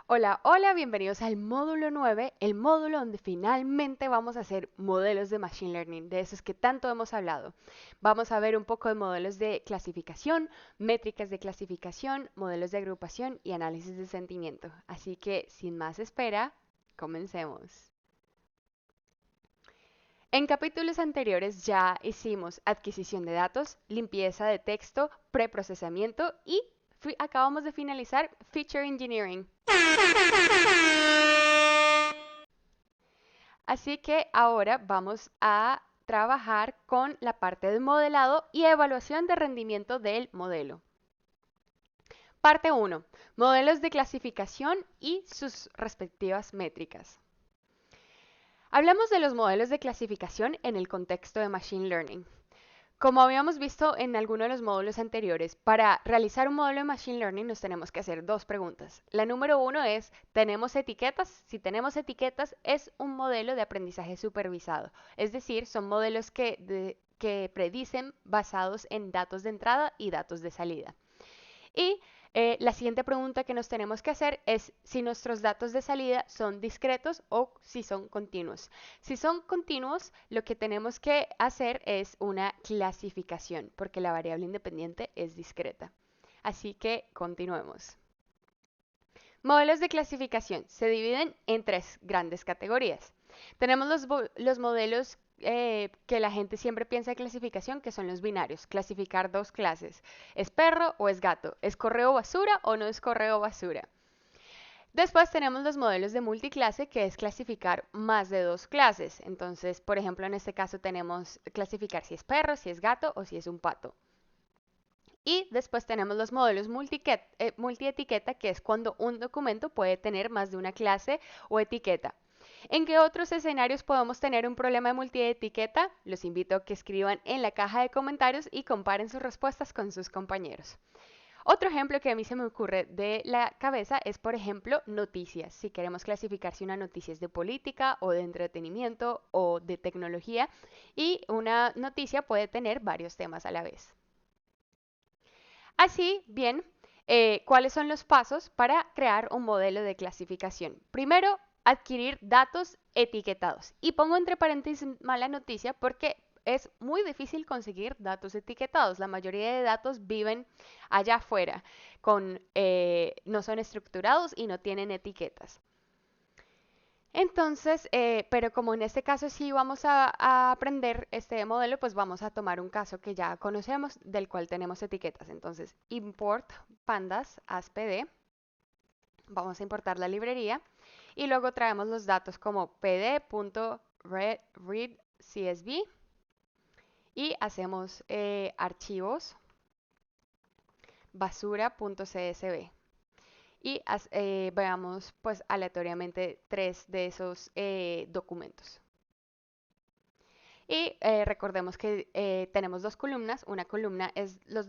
Hola, hola, bienvenidos al módulo 9, el módulo donde finalmente vamos a hacer modelos de Machine Learning, de esos que tanto hemos hablado. Vamos a ver un poco de modelos de clasificación, métricas de clasificación, modelos de agrupación y análisis de sentimiento. Así que, sin más espera, comencemos. En capítulos anteriores ya hicimos adquisición de datos, limpieza de texto, preprocesamiento y acabamos de finalizar Feature Engineering. Así que ahora vamos a trabajar con la parte de modelado y evaluación de rendimiento del modelo. Parte 1. Modelos de clasificación y sus respectivas métricas. Hablamos de los modelos de clasificación en el contexto de Machine Learning. Como habíamos visto en alguno de los módulos anteriores, para realizar un modelo de Machine Learning nos tenemos que hacer dos preguntas. La número uno es, ¿tenemos etiquetas? Si tenemos etiquetas, es un modelo de aprendizaje supervisado. Es decir, son modelos que predicen basados en datos de entrada y datos de salida. Y la siguiente pregunta que nos tenemos que hacer es si nuestros datos de salida son discretos o si son continuos. Si son continuos, lo que tenemos que hacer es una clasificación, porque la variable independiente es discreta. Así que continuemos. Modelos de clasificación se dividen en tres grandes categorías. Tenemos los modelos que la gente siempre piensa de clasificación, que son los binarios. Clasificar dos clases. ¿Es perro o es gato? ¿Es correo basura o no es correo basura? Después tenemos los modelos de multiclase, que es clasificar más de dos clases. Entonces, por ejemplo, en este caso tenemos clasificar si es perro, si es gato o si es un pato. Y después tenemos los modelos multietiqueta, que es cuando un documento puede tener más de una clase o etiqueta. ¿En qué otros escenarios podemos tener un problema de multietiqueta? Los invito a que escriban en la caja de comentarios y comparen sus respuestas con sus compañeros. Otro ejemplo que a mí se me ocurre de la cabeza es, por ejemplo, noticias. Si queremos clasificar si una noticia es de política o de entretenimiento o de tecnología, y una noticia puede tener varios temas a la vez. Así bien, ¿cuáles son los pasos para crear un modelo de clasificación? Primero, adquirir datos etiquetados. Y pongo entre paréntesis mala noticia porque es muy difícil conseguir datos etiquetados. La mayoría de datos viven allá afuera, no son estructurados y no tienen etiquetas. Entonces, pero como en este caso sí vamos a aprender este modelo, pues vamos a tomar un caso que ya conocemos, del cual tenemos etiquetas. Entonces, import pandas as pd, vamos a importar la librería y luego traemos los datos como pd.readCSV y hacemos archivos basura.csv. Y veamos pues aleatoriamente tres de esos documentos. Y recordemos que tenemos dos columnas. Una columna es los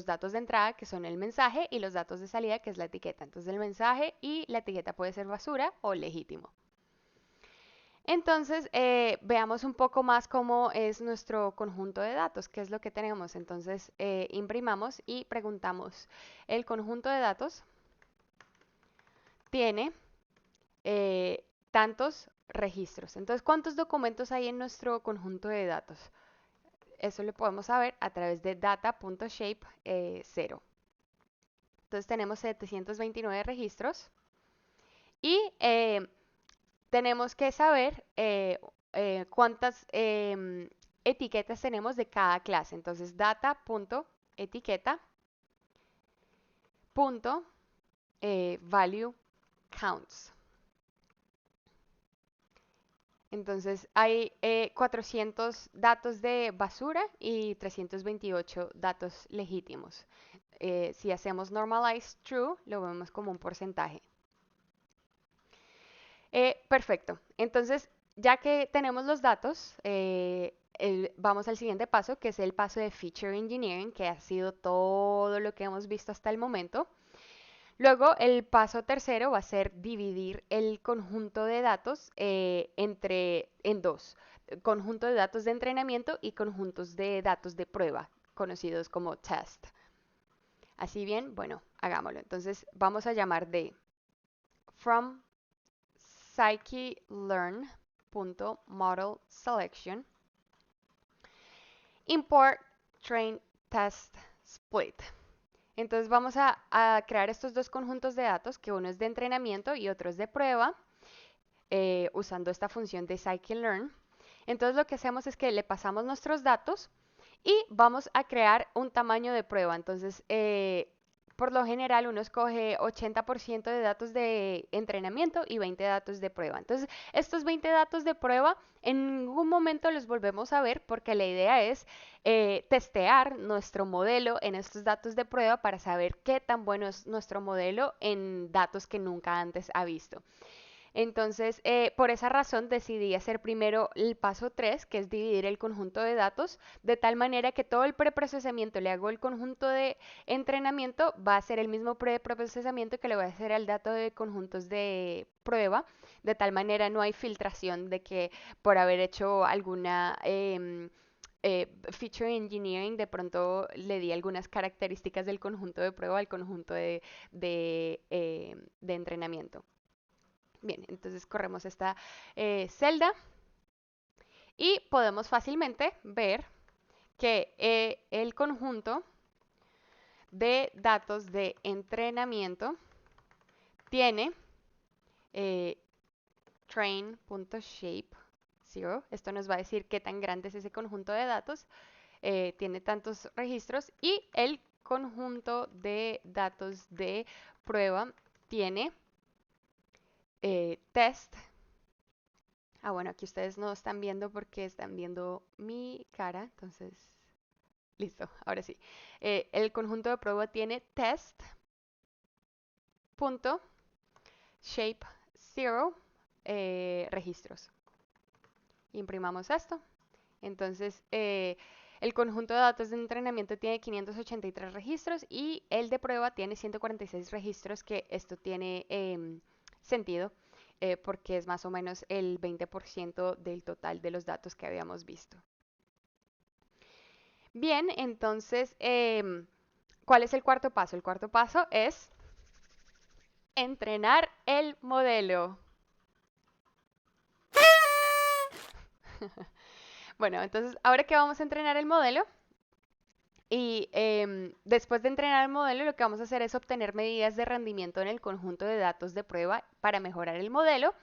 datos de entrada, que son el mensaje, y los datos de salida, que es la etiqueta. Entonces el mensaje y la etiqueta puede ser basura o legítimo. Entonces, veamos un poco más cómo es nuestro conjunto de datos, qué es lo que tenemos. Entonces, imprimamos y preguntamos, ¿el conjunto de datos tiene tantos registros? Entonces, ¿cuántos documentos hay en nuestro conjunto de datos? Eso lo podemos saber a través de data.shape 0. Entonces tenemos 729 registros y tenemos que saber cuántas etiquetas tenemos de cada clase. Entonces data.etiqueta value counts. Entonces hay 400 datos de basura y 328 datos legítimos. Si hacemos normalize true, lo vemos como un porcentaje. Perfecto. Entonces, ya que tenemos los datos, vamos al siguiente paso, que es el paso de Feature Engineering, que ha sido todo lo que hemos visto hasta el momento. Luego, el paso tercero va a ser dividir el conjunto de datos en dos. Conjunto de datos de entrenamiento y conjuntos de datos de prueba, conocidos como test. Así bien, bueno, hagámoslo. Entonces, vamos a llamar de from scikit-learn.model-selection import train test split. Entonces vamos a crear estos dos conjuntos de datos, que uno es de entrenamiento y otro es de prueba, usando esta función de scikit-learn. Entonces lo que hacemos es que le pasamos nuestros datos y vamos a crear un tamaño de prueba. Entonces, por lo general uno escoge 80% de datos de entrenamiento y 20 datos de prueba. Entonces, estos 20 datos de prueba en ningún momento los volvemos a ver porque la idea es testear nuestro modelo en estos datos de prueba para saber qué tan bueno es nuestro modelo en datos que nunca antes ha visto. Entonces, por esa razón decidí hacer primero el paso 3, que es dividir el conjunto de datos, de tal manera que todo el preprocesamiento le hago el conjunto de entrenamiento, va a ser el mismo preprocesamiento que le voy a hacer al dato de conjuntos de prueba, de tal manera no hay filtración de que por haber hecho alguna feature engineering, de pronto le di algunas características del conjunto de prueba al conjunto de entrenamiento. Bien, entonces corremos esta celda y podemos fácilmente ver que el conjunto de datos de entrenamiento tiene train.shape0. Esto nos va a decir qué tan grande es ese conjunto de datos. Tiene tantos registros y el conjunto de datos de prueba tiene test. Bueno, aquí ustedes no están viendo porque están viendo mi cara, entonces, listo, ahora sí. El conjunto de prueba tiene test.shape0 registros. Imprimamos esto. Entonces, el conjunto de datos de entrenamiento tiene 583 registros y el de prueba tiene 146 registros, que esto tiene sentido porque es más o menos el 20% del total de los datos que habíamos visto. Bien, entonces, ¿cuál es el cuarto paso? El cuarto paso es entrenar el modelo. Bueno, entonces, ahora que vamos a entrenar el modelo, y después de entrenar el modelo, lo que vamos a hacer es obtener medidas de rendimiento en el conjunto de datos de prueba para mejorar el modelo.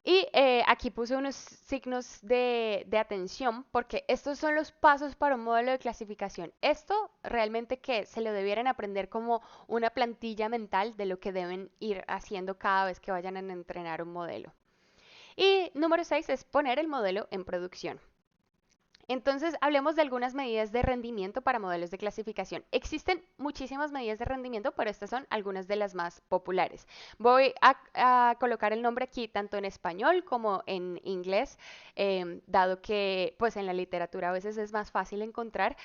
Y aquí puse unos signos de atención porque estos son los pasos para un modelo de clasificación. Esto realmente que se lo debieran aprender como una plantilla mental de lo que deben ir haciendo cada vez que vayan a entrenar un modelo. Y número 6 es poner el modelo en producción. Entonces, hablemos de algunas medidas de rendimiento para modelos de clasificación. Existen muchísimas medidas de rendimiento, pero estas son algunas de las más populares. Voy a colocar el nombre aquí tanto en español como en inglés, dado que pues en la literatura a veces es más fácil encontrar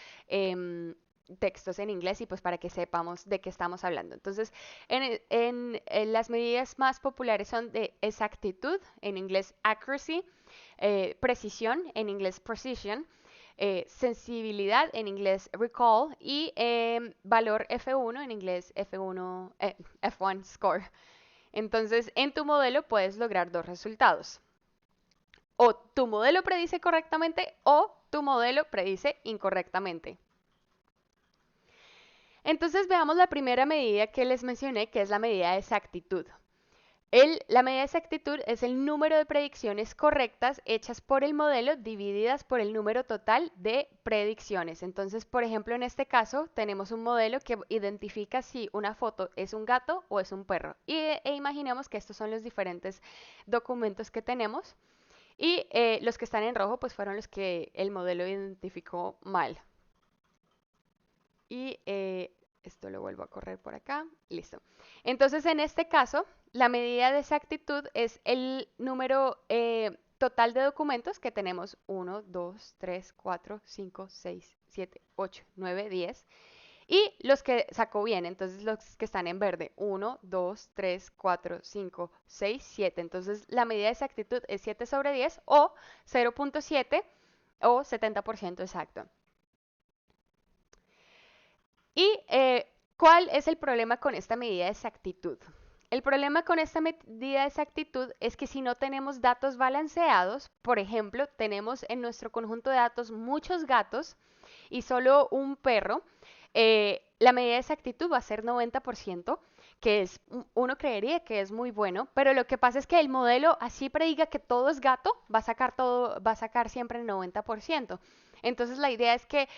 textos en inglés y pues para que sepamos de qué estamos hablando. Entonces, en las medidas más populares son de exactitud, en inglés accuracy, precisión, en inglés precision, sensibilidad, en inglés recall, y valor F1, en inglés F1 score. Entonces, en tu modelo puedes lograr dos resultados. O tu modelo predice correctamente o tu modelo predice incorrectamente. Entonces veamos la primera medida que les mencioné, que es la medida de exactitud. La medida de exactitud es el número de predicciones correctas hechas por el modelo divididas por el número total de predicciones. Entonces, por ejemplo, en este caso tenemos un modelo que identifica si una foto es un gato o es un perro. E imaginemos que estos son los diferentes documentos que tenemos. Y los que están en rojo pues fueron los que el modelo identificó mal. Y esto lo vuelvo a correr por acá. Listo. Entonces, en este caso, la medida de exactitud es el número total de documentos que tenemos 1, 2, 3, 4, 5, 6, 7, 8, 9, 10. Y los que sacó bien, entonces los que están en verde, 1, 2, 3, 4, 5, 6, 7. Entonces la medida de exactitud es 7 sobre 10 o 0.7 o 70% exacto. ¿Y cuál es el problema con esta medida de exactitud? El problema con esta medida de exactitud es que si no tenemos datos balanceados, por ejemplo, tenemos en nuestro conjunto de datos muchos gatos y solo un perro, la medida de exactitud va a ser 90%, que es, uno creería que es muy bueno, pero lo que pasa es que el modelo así prediga que todo es gato, va a sacar todo, va a sacar siempre el 90%. Entonces la idea es que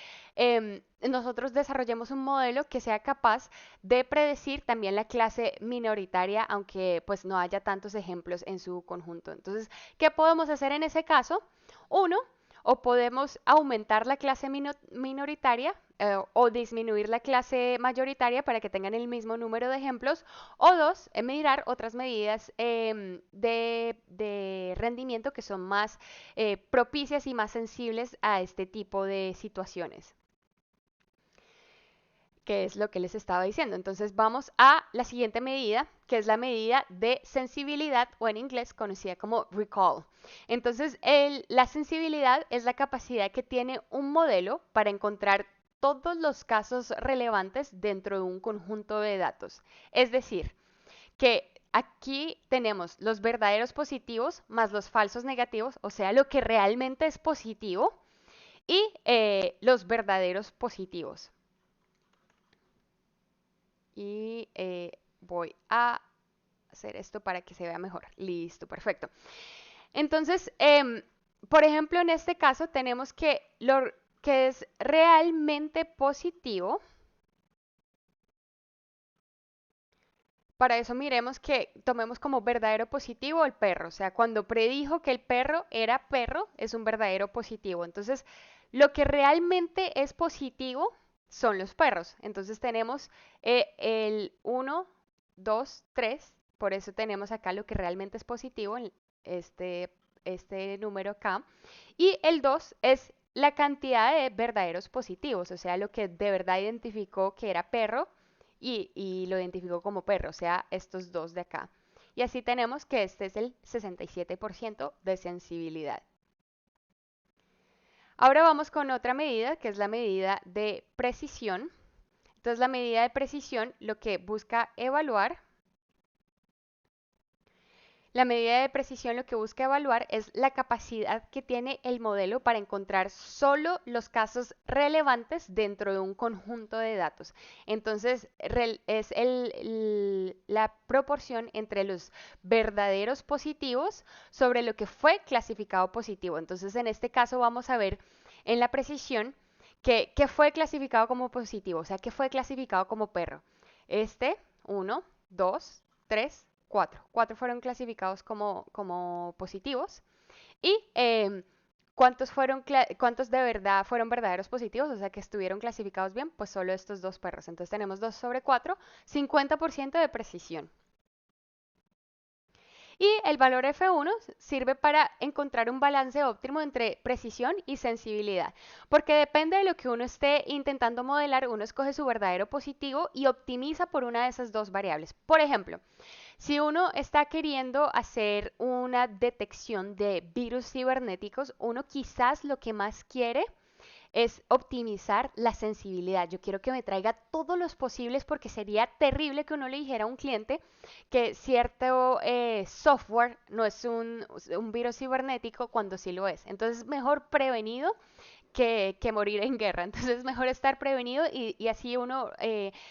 nosotros desarrollemos un modelo que sea capaz de predecir también la clase minoritaria, aunque pues no haya tantos ejemplos en su conjunto. Entonces, ¿qué podemos hacer en ese caso? Uno, o podemos aumentar la clase minoritaria o disminuir la clase mayoritaria para que tengan el mismo número de ejemplos. O dos, mirar otras medidas de rendimiento que son más propicias y más sensibles a este tipo de situaciones, que es lo que les estaba diciendo. Entonces vamos a la siguiente medida, que es la medida de sensibilidad, o en inglés conocida como recall. Entonces la sensibilidad es la capacidad que tiene un modelo para encontrar todos los casos relevantes dentro de un conjunto de datos. Es decir, que aquí tenemos los verdaderos positivos más los falsos negativos, o sea, lo que realmente es positivo, y los verdaderos positivos. Y voy a hacer esto para que se vea mejor. Listo, perfecto. Entonces, por ejemplo, en este caso tenemos que lo que es realmente positivo. Para eso miremos que tomemos como verdadero positivo el perro. O sea, cuando predijo que el perro era perro, es un verdadero positivo. Entonces, lo que realmente es positivo son los perros. Entonces tenemos el 1, 2, 3. Por eso tenemos acá lo que realmente es positivo, este, este número acá. Y el 2 es la cantidad de verdaderos positivos, o sea, lo que de verdad identificó que era perro y lo identificó como perro, o sea, estos dos de acá. Y así tenemos que este es el 67% de sensibilidad. Ahora vamos con otra medida, que es la medida de precisión. Entonces, la medida de precisión lo que busca evaluar La medida de precisión lo que busca evaluar es la capacidad que tiene el modelo para encontrar solo los casos relevantes dentro de un conjunto de datos. Entonces, es la proporción entre los verdaderos positivos sobre lo que fue clasificado positivo. Entonces, en este caso vamos a ver en la precisión que fue clasificado como positivo, o sea, que fue clasificado como perro. Este, 1, 2, 3, 4. 4 fueron clasificados como positivos. Y cuántos de verdad fueron verdaderos positivos, o sea, que estuvieron clasificados bien, pues solo estos dos perros. Entonces tenemos 2 sobre 4, 50% de precisión. Y el valor F1 sirve para encontrar un balance óptimo entre precisión y sensibilidad, porque depende de lo que uno esté intentando modelar, uno escoge su verdadero positivo y optimiza por una de esas dos variables. Por ejemplo, si uno está queriendo hacer una detección de virus cibernéticos, uno quizás lo que más quiere es optimizar la sensibilidad. Yo quiero que me traiga todos los posibles porque sería terrible que uno le dijera a un cliente que cierto software no es un virus cibernético cuando sí lo es. Entonces, mejor prevenido que morir en guerra. Entonces es mejor estar prevenido y así uno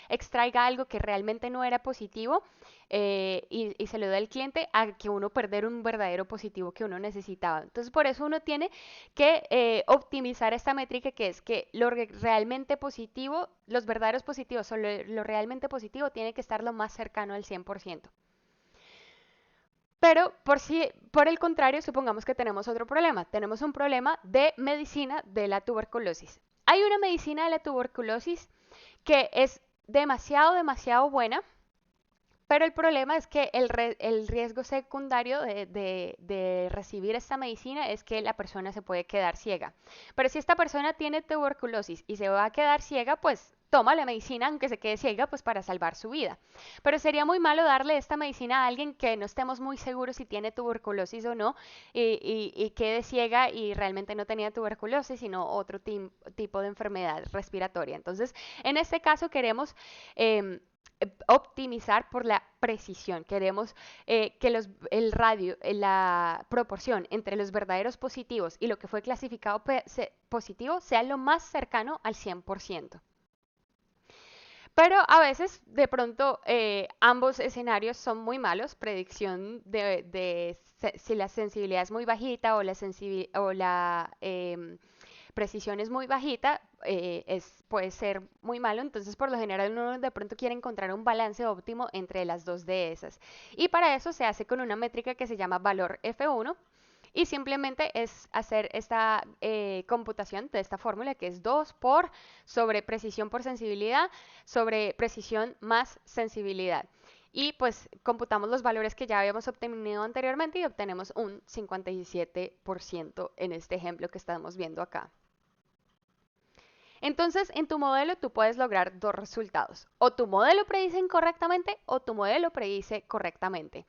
extraiga algo que realmente no era positivo y se lo da al cliente a que uno perder un verdadero positivo que uno necesitaba. Entonces por eso uno tiene que optimizar esta métrica que es que lo realmente positivo, los verdaderos positivos o lo realmente positivo tiene que estar lo más cercano al 100%. Pero por el contrario, supongamos que tenemos otro problema. Tenemos un problema de medicina de la tuberculosis. Hay una medicina de la tuberculosis que es demasiado, demasiado buena, pero el problema es que el riesgo secundario de recibir esta medicina es que la persona se puede quedar ciega. Pero si esta persona tiene tuberculosis y se va a quedar ciega, pues toma la medicina aunque se quede ciega, pues para salvar su vida. Pero sería muy malo darle esta medicina a alguien que no estemos muy seguros si tiene tuberculosis o no y quede ciega y realmente no tenía tuberculosis, sino otro tipo de enfermedad respiratoria. Entonces, en este caso queremos optimizar por la precisión. Queremos que el radio, la proporción entre los verdaderos positivos y lo que fue clasificado positivo sea lo más cercano al 100%. Pero a veces, de pronto, ambos escenarios son muy malos. Predicción si la sensibilidad es muy bajita o la precisión es muy bajita, puede ser muy malo. Entonces, por lo general, uno de pronto quiere encontrar un balance óptimo entre las dos de esas. Y para eso se hace con una métrica que se llama valor F1. Y simplemente es hacer esta computación de esta fórmula que es 2 por sobre precisión por sensibilidad sobre precisión más sensibilidad. Y pues computamos los valores que ya habíamos obtenido anteriormente y obtenemos un 57% en este ejemplo que estamos viendo acá. Entonces, en tu modelo tú puedes lograr dos resultados. O tu modelo predice incorrectamente o tu modelo predice correctamente.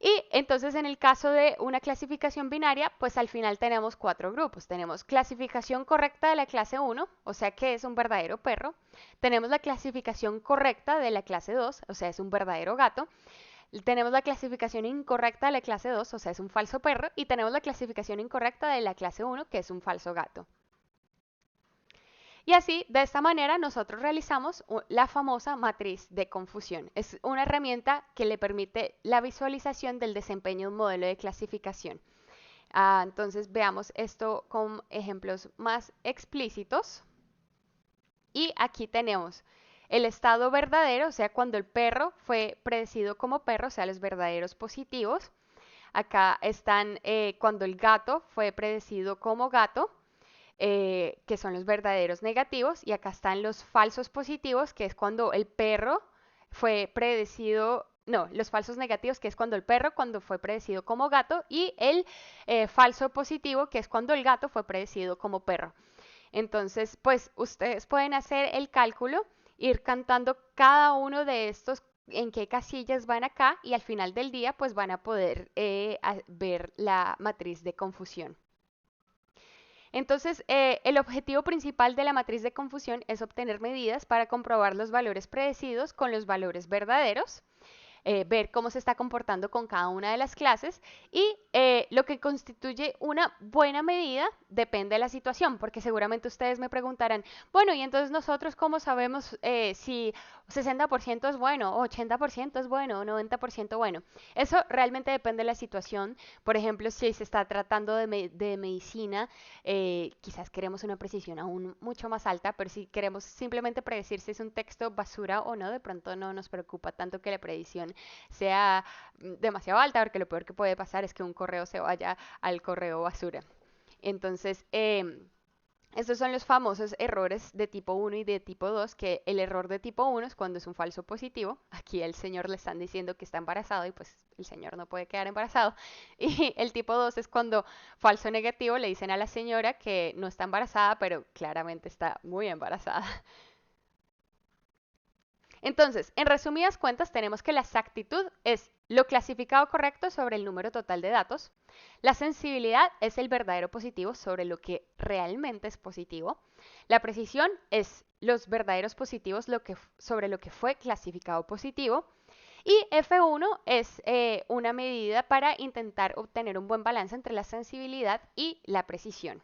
Y entonces en el caso de una clasificación binaria, pues al final tenemos cuatro grupos. Tenemos clasificación correcta de la clase 1, o sea que es un verdadero perro. Tenemos la clasificación correcta de la clase 2, o sea es un verdadero gato. Tenemos la clasificación incorrecta de la clase 2, o sea es un falso perro. Y tenemos la clasificación incorrecta de la clase 1, que es un falso gato. Y así, de esta manera, nosotros realizamos la famosa matriz de confusión. Es una herramienta que le permite la visualización del desempeño de un modelo de clasificación. Entonces, veamos esto con ejemplos más explícitos. Y aquí tenemos el estado verdadero, o sea, cuando el perro fue predecido como perro, o sea, los verdaderos positivos. Acá están cuando el gato fue predecido como gato, que son los verdaderos negativos, y acá están los falsos positivos, que es cuando el perro fue predecido, no, los falsos negativos, que es cuando fue predecido como gato, y el falso positivo, que es cuando el gato fue predecido como perro. Entonces, pues ustedes pueden hacer el cálculo, ir cantando cada uno de estos en qué casillas van acá y al final del día pues van a poder ver la matriz de confusión. Entonces, el objetivo principal de la matriz de confusión es obtener medidas para comprobar los valores predecidos con los valores verdaderos, ver cómo se está comportando con cada una de las clases y lo que constituye una buena medida depende de la situación, porque seguramente ustedes me preguntarán, bueno, y entonces nosotros cómo sabemos si 60% es bueno, 80% es bueno, 90% bueno. Eso realmente depende de la situación. Por ejemplo, si se está tratando de medicina, quizás queremos una precisión aún mucho más alta, pero si queremos simplemente predecir si es un texto basura o no, de pronto no nos preocupa tanto que la predicción sea demasiado alta, porque lo peor que puede pasar es que un correo se vaya al correo basura. Entonces, estos son los famosos errores de tipo 1 y de tipo 2, que el error de tipo 1 es cuando es un falso positivo. Aquí el señor le están diciendo que está embarazado y pues el señor no puede quedar embarazado. Y el tipo 2 es cuando falso negativo le dicen a la señora que no está embarazada, pero claramente está muy embarazada. Entonces, en resumidas cuentas, tenemos que la exactitud es lo clasificado correcto sobre el número total de datos. La sensibilidad es el verdadero positivo sobre lo que realmente es positivo. La precisión es los verdaderos positivos sobre lo que fue clasificado positivo. Y F1 es una medida para intentar obtener un buen balance entre la sensibilidad y la precisión.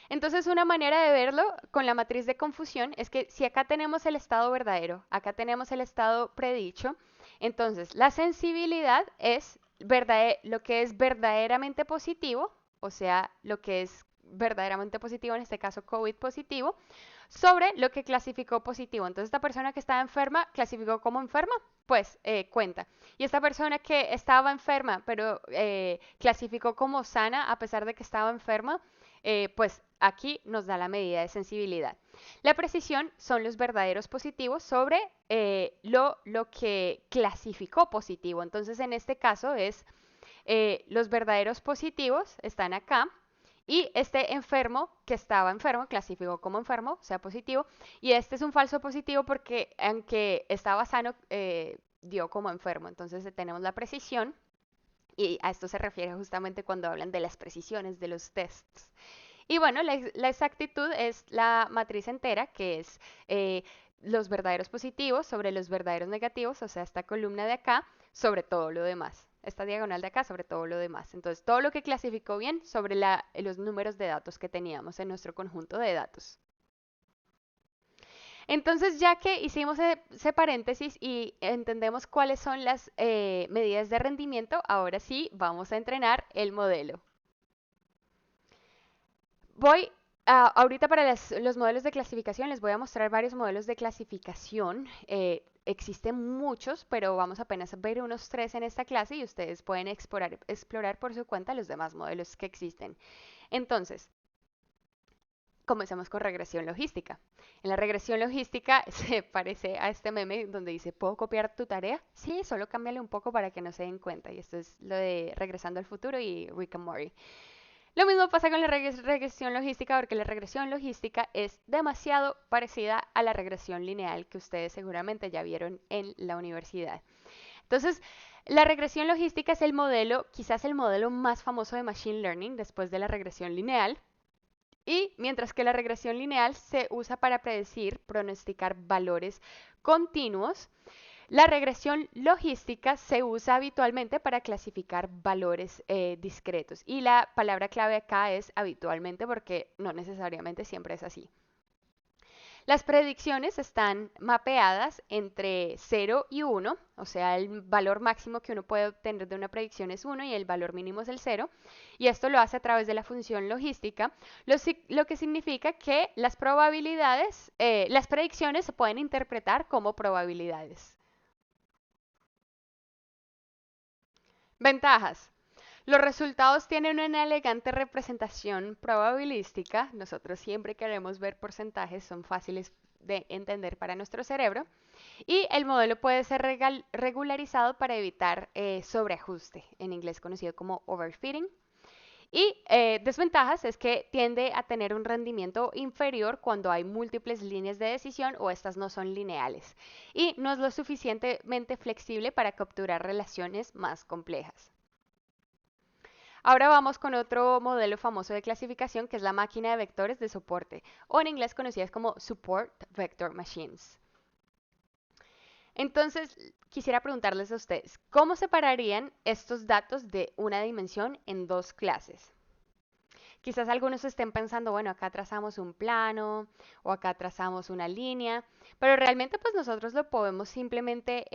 Entonces, una manera de verlo con la matriz de confusión es que si acá tenemos el estado verdadero, acá tenemos el estado predicho, entonces la sensibilidad es lo que es verdaderamente positivo, o sea, lo que es verdaderamente positivo, en este caso COVID positivo, sobre lo que clasificó positivo. Entonces, esta persona que estaba enferma clasificó como enferma, pues cuenta. Y esta persona que estaba enferma, pero clasificó como sana a pesar de que estaba enferma, pues aquí nos da la medida de sensibilidad. La precisión son los verdaderos positivos sobre lo que clasificó positivo. Entonces, en este caso es los verdaderos positivos están acá y este enfermo que estaba enfermo clasificó como enfermo, sea positivo, y este es un falso positivo porque aunque estaba sano, dio como enfermo. Entonces tenemos la precisión y a esto se refiere justamente cuando hablan de las precisiones de los tests. Y bueno, la exactitud es la matriz entera, que es los verdaderos positivos sobre los verdaderos negativos, o sea, esta columna de acá sobre todo lo demás. Esta diagonal de acá sobre todo lo demás. Entonces, todo lo que clasificó bien sobre los números de datos que teníamos en nuestro conjunto de datos. Entonces, ya que hicimos ese paréntesis y entendemos cuáles son las medidas de rendimiento, ahora sí vamos a entrenar el modelo. Ahorita para los modelos de clasificación les voy a mostrar varios modelos de clasificación. Existen muchos, pero vamos apenas a ver unos 3 en esta clase y ustedes pueden explorar por su cuenta los demás modelos que existen. Entonces, comencemos con regresión logística. En la regresión logística se parece a este meme donde dice, ¿puedo copiar tu tarea? Sí, solo cámbiale un poco para que no se den cuenta. Y esto es lo de Regresando al Futuro y Rick and Morty. Lo mismo pasa con la regresión logística porque la regresión logística es demasiado parecida a la regresión lineal que ustedes seguramente ya vieron en la universidad. Entonces, la regresión logística es el modelo, quizás el modelo más famoso de Machine Learning después de la regresión lineal. Y mientras que la regresión lineal se usa para predecir, pronosticar valores continuos, la regresión logística se usa habitualmente para clasificar valores discretos. Y la palabra clave acá es habitualmente porque no necesariamente siempre es así. Las predicciones están mapeadas entre 0 y 1, o sea, el valor máximo que uno puede obtener de una predicción es 1 y el valor mínimo es el 0. Y esto lo hace a través de la función logística, lo que significa que las probabilidades, las predicciones se pueden interpretar como probabilidades. Ventajas. Los resultados tienen una elegante representación probabilística. Nosotros siempre queremos ver porcentajes, son fáciles de entender para nuestro cerebro. Y el modelo puede ser regularizado para evitar sobreajuste, en inglés conocido como overfitting. Y desventajas es que tiende a tener un rendimiento inferior cuando hay múltiples líneas de decisión o estas no son lineales. Y no es lo suficientemente flexible para capturar relaciones más complejas. Ahora vamos con otro modelo famoso de clasificación que es la máquina de vectores de soporte, o en inglés conocidas como Support Vector Machines. Entonces, quisiera preguntarles a ustedes, ¿cómo separarían estos datos de una dimensión en dos clases? Quizás algunos estén pensando, bueno, acá trazamos un plano o acá trazamos una línea, pero realmente pues nosotros lo podemos simplemente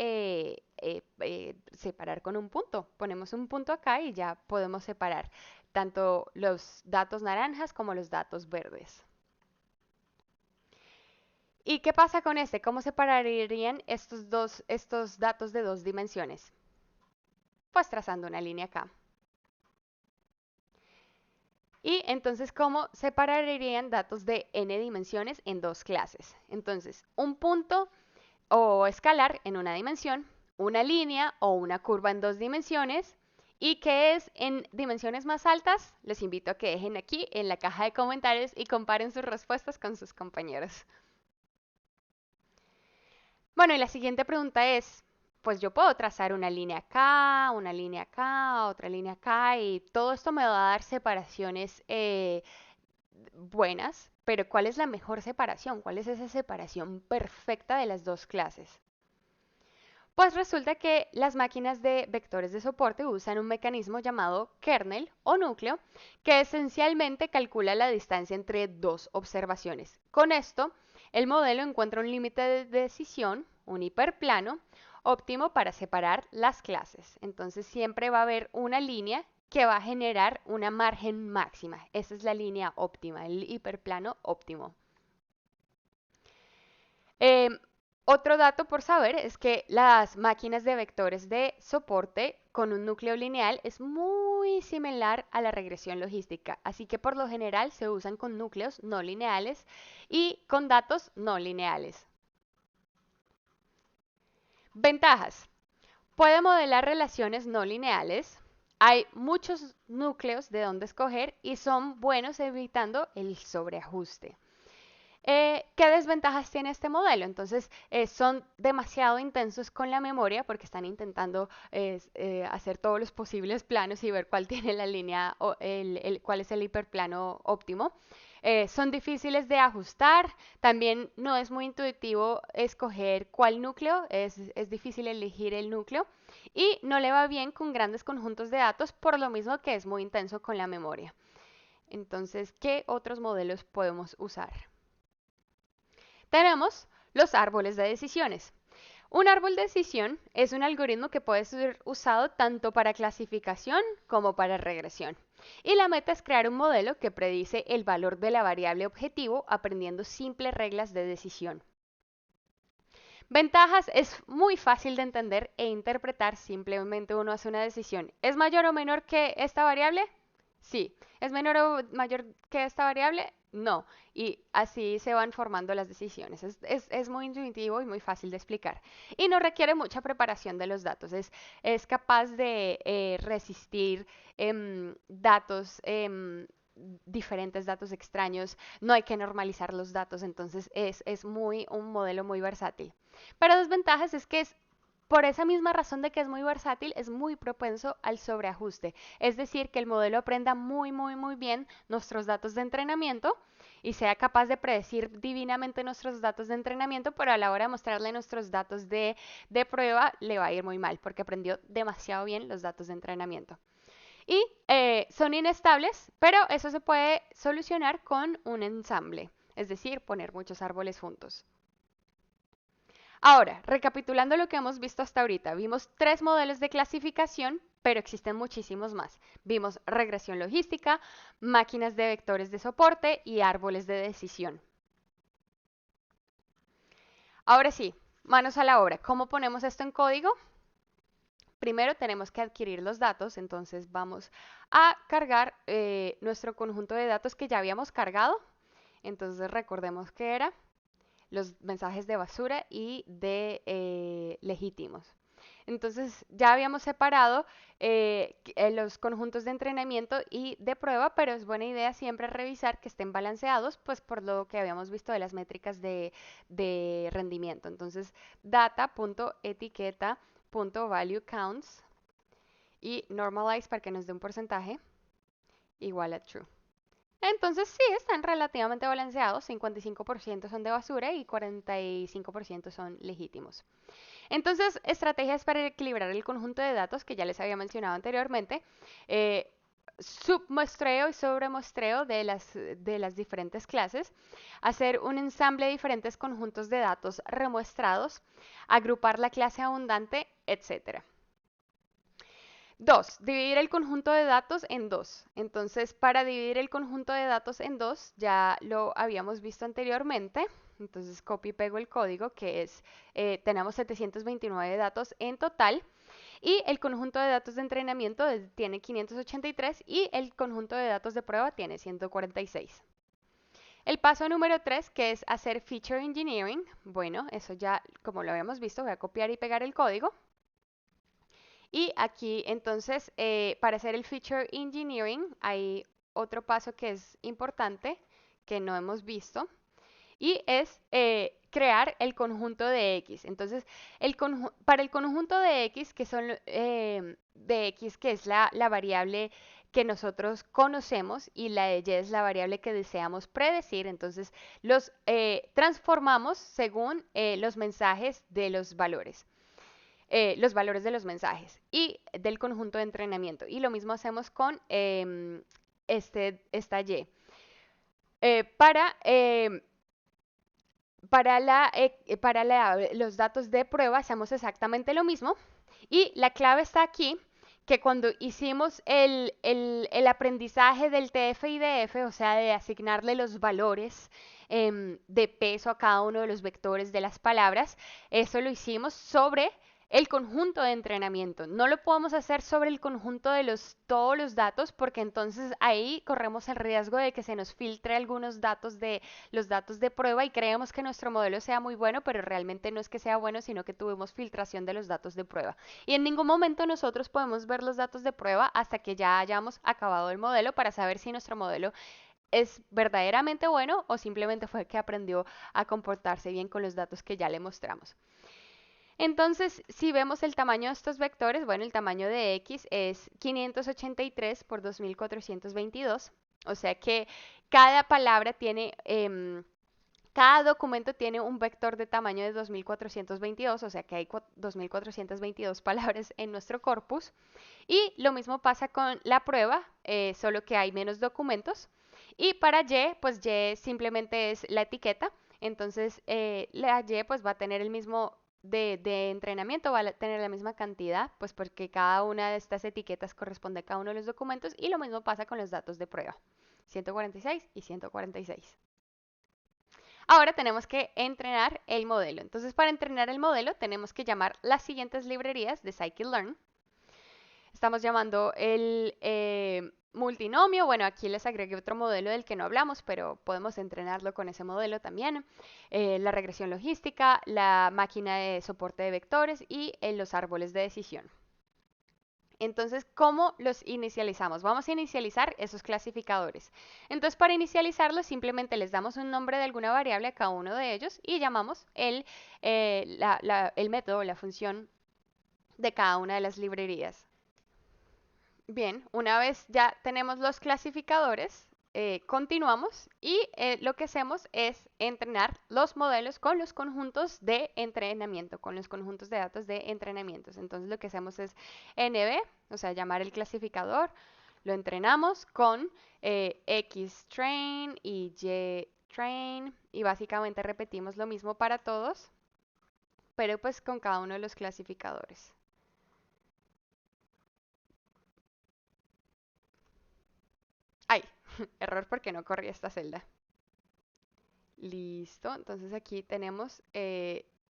separar con un punto. Ponemos un punto acá y ya podemos separar tanto los datos naranjas como los datos verdes. ¿Y qué pasa con este? ¿Cómo separarían estos datos de dos dimensiones? Pues trazando una línea acá. Y entonces, ¿cómo separarían datos de n dimensiones en dos clases? Entonces, un punto o escalar en una dimensión, una línea o una curva en dos dimensiones. ¿Y qué es en dimensiones más altas? Les invito a que dejen aquí en la caja de comentarios y comparen sus respuestas con sus compañeros. Bueno, y la siguiente pregunta es, pues yo puedo trazar una línea acá, otra línea acá, y todo esto me va a dar separaciones buenas, pero ¿cuál es la mejor separación? ¿Cuál es esa separación perfecta de las dos clases? Pues resulta que las máquinas de vectores de soporte usan un mecanismo llamado kernel o núcleo que esencialmente calcula la distancia entre dos observaciones. Con esto, el modelo encuentra un límite de decisión, un hiperplano, óptimo para separar las clases. Entonces siempre va a haber una línea que va a generar una margen máxima. Esa es la línea óptima, el hiperplano óptimo. Eh, Otro dato por saber es que las máquinas de vectores de soporte con un núcleo lineal es muy similar a la regresión logística, así que por lo general se usan con núcleos no lineales y con datos no lineales. Ventajas. Puede modelar relaciones no lineales. Hay muchos núcleos de donde escoger y son buenos evitando el sobreajuste. ¿Qué desventajas tiene este modelo? Entonces, son demasiado intensos con la memoria porque están intentando hacer todos los posibles planos y ver cuál tiene la línea, o cuál es el hiperplano óptimo. Son difíciles de ajustar, también no es muy intuitivo escoger cuál núcleo, es difícil elegir el núcleo y no le va bien con grandes conjuntos de datos por lo mismo que es muy intenso con la memoria. Entonces, ¿qué otros modelos podemos usar? Tenemos los árboles de decisiones. Un árbol de decisión es un algoritmo que puede ser usado tanto para clasificación como para regresión. Y la meta es crear un modelo que predice el valor de la variable objetivo aprendiendo simples reglas de decisión. Ventajas: es muy fácil de entender e interpretar, simplemente uno hace una decisión. ¿Es mayor o menor que esta variable? Sí. ¿Es menor o mayor que esta variable? No. Y así se van formando las decisiones. Es muy intuitivo y muy fácil de explicar. Y no requiere mucha preparación de los datos. Es capaz de resistir datos, diferentes datos extraños. No hay que normalizar los datos. Entonces es un modelo muy versátil. Pero desventajas es que es por esa misma razón de que es muy versátil, es muy propenso al sobreajuste. Es decir, que el modelo aprenda muy bien nuestros datos de entrenamiento y sea capaz de predecir divinamente nuestros datos de entrenamiento, pero a la hora de mostrarle nuestros datos de prueba le va a ir muy mal porque aprendió demasiado bien los datos de entrenamiento. Y son inestables, pero eso se puede solucionar con un ensamble, es decir, poner muchos árboles juntos. Ahora, recapitulando lo que hemos visto hasta ahorita, vimos 3 modelos de clasificación, pero existen muchísimos más. Vimos regresión logística, máquinas de vectores de soporte y árboles de decisión. Ahora sí, manos a la obra. ¿Cómo ponemos esto en código? Primero tenemos que adquirir los datos, entonces vamos a cargar nuestro conjunto de datos que ya habíamos cargado. Entonces recordemos que era los mensajes de basura y de legítimos. Entonces ya habíamos separado los conjuntos de entrenamiento y de prueba, pero es buena idea siempre revisar que estén balanceados, pues por lo que habíamos visto de las métricas de rendimiento. Entonces data.etiqueta.valueCounts y normalize para que nos dé un porcentaje igual a true. Entonces sí, están relativamente balanceados, 55% son de basura y 45% son legítimos. Entonces, estrategias para equilibrar el conjunto de datos que ya les había mencionado anteriormente. Submuestreo y sobremuestreo de las diferentes clases, hacer un ensamble de diferentes conjuntos de datos remuestrados, agrupar la clase abundante, etc. 2. Dividir el conjunto de datos en dos. Entonces, para dividir el conjunto de datos en dos, ya lo habíamos visto anteriormente. Entonces, copio y pego el código, que es, tenemos 729 datos en total. Y el conjunto de datos de entrenamiento tiene 583 y el conjunto de datos de prueba tiene 146. El paso número 3, que es hacer feature engineering. Bueno, eso ya, como lo habíamos visto, voy a copiar y pegar el código. Y aquí entonces, para hacer el feature engineering, hay otro paso que es importante que no hemos visto y es crear el conjunto de X. Entonces, para el conjunto de X, que son de X, que es la variable que nosotros conocemos y la de Y es la variable que deseamos predecir, entonces los transformamos según los mensajes de los valores de los mensajes y del conjunto de entrenamiento. Y lo mismo hacemos con esta Y. Para los datos de prueba hacemos exactamente lo mismo y la clave está aquí, que cuando hicimos el aprendizaje del TF y DF, o sea, de asignarle los valores de peso a cada uno de los vectores de las palabras, eso lo hicimos sobre el conjunto de entrenamiento. No lo podemos hacer sobre el conjunto de todos los datos porque entonces ahí corremos el riesgo de que se nos filtre algunos datos de los datos de prueba y creemos que nuestro modelo sea muy bueno, pero realmente no es que sea bueno, sino que tuvimos filtración de los datos de prueba. Y en ningún momento nosotros podemos ver los datos de prueba hasta que ya hayamos acabado el modelo para saber si nuestro modelo es verdaderamente bueno o simplemente fue que aprendió a comportarse bien con los datos que ya le mostramos. Entonces, si vemos el tamaño de estos vectores, bueno, el tamaño de X es 583 por 2422 O sea que cada palabra tiene, cada documento tiene un vector de tamaño de 2422, o sea que hay 2422 palabras en nuestro corpus. Y lo mismo pasa con la prueba, solo que hay menos documentos. Y para Y, pues Y simplemente es la etiqueta. Entonces la Y pues va a tener el mismo de entrenamiento, va a tener la misma cantidad, pues porque cada una de estas etiquetas corresponde a cada uno de los documentos. Y lo mismo pasa con los datos de prueba, 146 y 146. Ahora tenemos que entrenar el modelo. Entonces, para entrenar el modelo tenemos que llamar las siguientes librerías de scikit-learn. Estamos llamando el multinomio. Bueno, aquí les agregué otro modelo del que no hablamos, pero podemos entrenarlo con ese modelo también. La regresión logística, la máquina de soporte de vectores y los árboles de decisión. Entonces, ¿cómo los inicializamos? Vamos a inicializar esos clasificadores. Entonces, para inicializarlos, simplemente les damos un nombre de alguna variable a cada uno de ellos y llamamos el método o la función de cada una de las librerías. Bien, una vez ya tenemos los clasificadores, continuamos y lo que hacemos es entrenar los modelos con los conjuntos de entrenamiento, con los conjuntos de datos de entrenamientos. Entonces lo que hacemos es NB, o sea, llamar el clasificador, lo entrenamos con XTrain y YTrain y básicamente repetimos lo mismo para todos, pero pues con cada uno de los clasificadores. ¡Ay! Error porque no corrí esta celda. Listo, entonces aquí tenemos,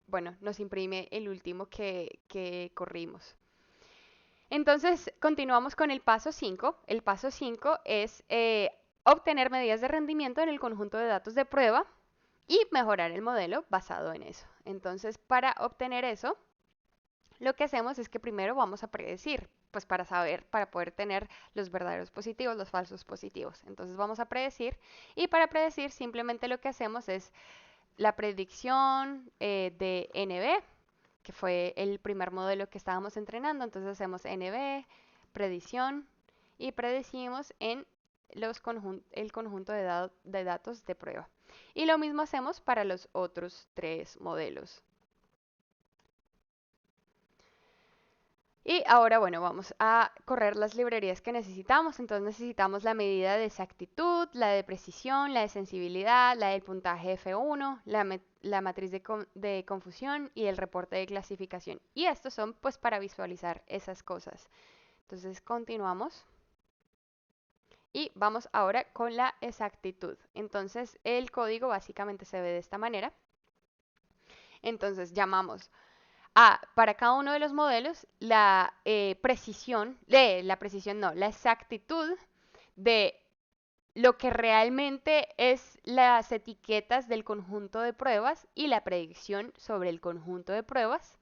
bueno, nos imprime el último que corrimos. Entonces, continuamos con el paso 5. El paso 5 es obtener medidas de rendimiento en el conjunto de datos de prueba y mejorar el modelo basado en eso. Entonces, para obtener eso, lo que hacemos es que primero vamos a predecir, pues para saber, para poder tener los verdaderos positivos, los falsos positivos. Entonces vamos a predecir y para predecir simplemente lo que hacemos es la predicción de NB, que fue el primer modelo que estábamos entrenando. Entonces hacemos NB, predicción y predecimos en el conjunto de datos de prueba. Y lo mismo hacemos para los otros tres modelos. Y ahora, bueno, vamos a correr las librerías que necesitamos. Entonces necesitamos la medida de exactitud, la de precisión, la de sensibilidad, la del puntaje F1, la matriz de confusión y el reporte de clasificación. Y estos son pues para visualizar esas cosas. Entonces continuamos. Y vamos ahora con la exactitud. Entonces el código básicamente se ve de esta manera. Entonces llamamos para cada uno de los modelos, la la exactitud de lo que realmente es las etiquetas del conjunto de pruebas y la predicción sobre el conjunto de pruebas.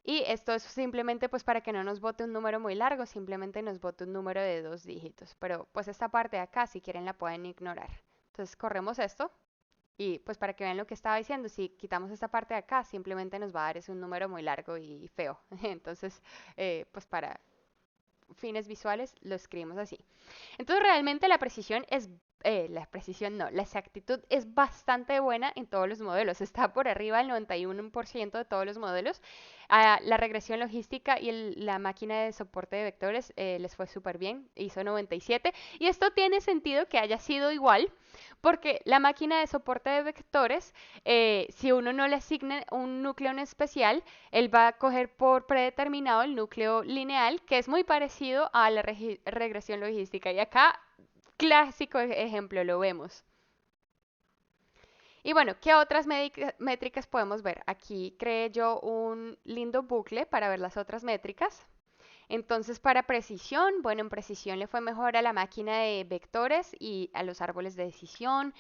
Y esto es simplemente pues para que no nos bote un número muy largo, simplemente nos bote un número de 2 dígitos. Pero pues esta parte de acá, si quieren, la pueden ignorar. Entonces corremos esto. Y pues para que vean lo que estaba diciendo, si quitamos esta parte de acá, simplemente nos va a dar es un número muy largo y feo. Entonces, pues para fines visuales lo escribimos así. Entonces realmente la precisión es, la precisión no, la exactitud es bastante buena en todos los modelos. Está por arriba del 91% de todos los modelos. La regresión logística y la máquina de soporte de vectores les fue súper bien, hizo 97. Y esto tiene sentido que haya sido igual, porque la máquina de soporte de vectores, si uno no le asigna un núcleo en especial, él va a coger por predeterminado el núcleo lineal, que es muy parecido a la regresión logística. Y acá, clásico ejemplo, lo vemos. Y bueno, ¿qué otras métricas podemos ver? Aquí creé yo un lindo bucle para ver las otras métricas. Entonces, para precisión, bueno, en precisión le fue mejor a la máquina de vectores y a los árboles de decisión.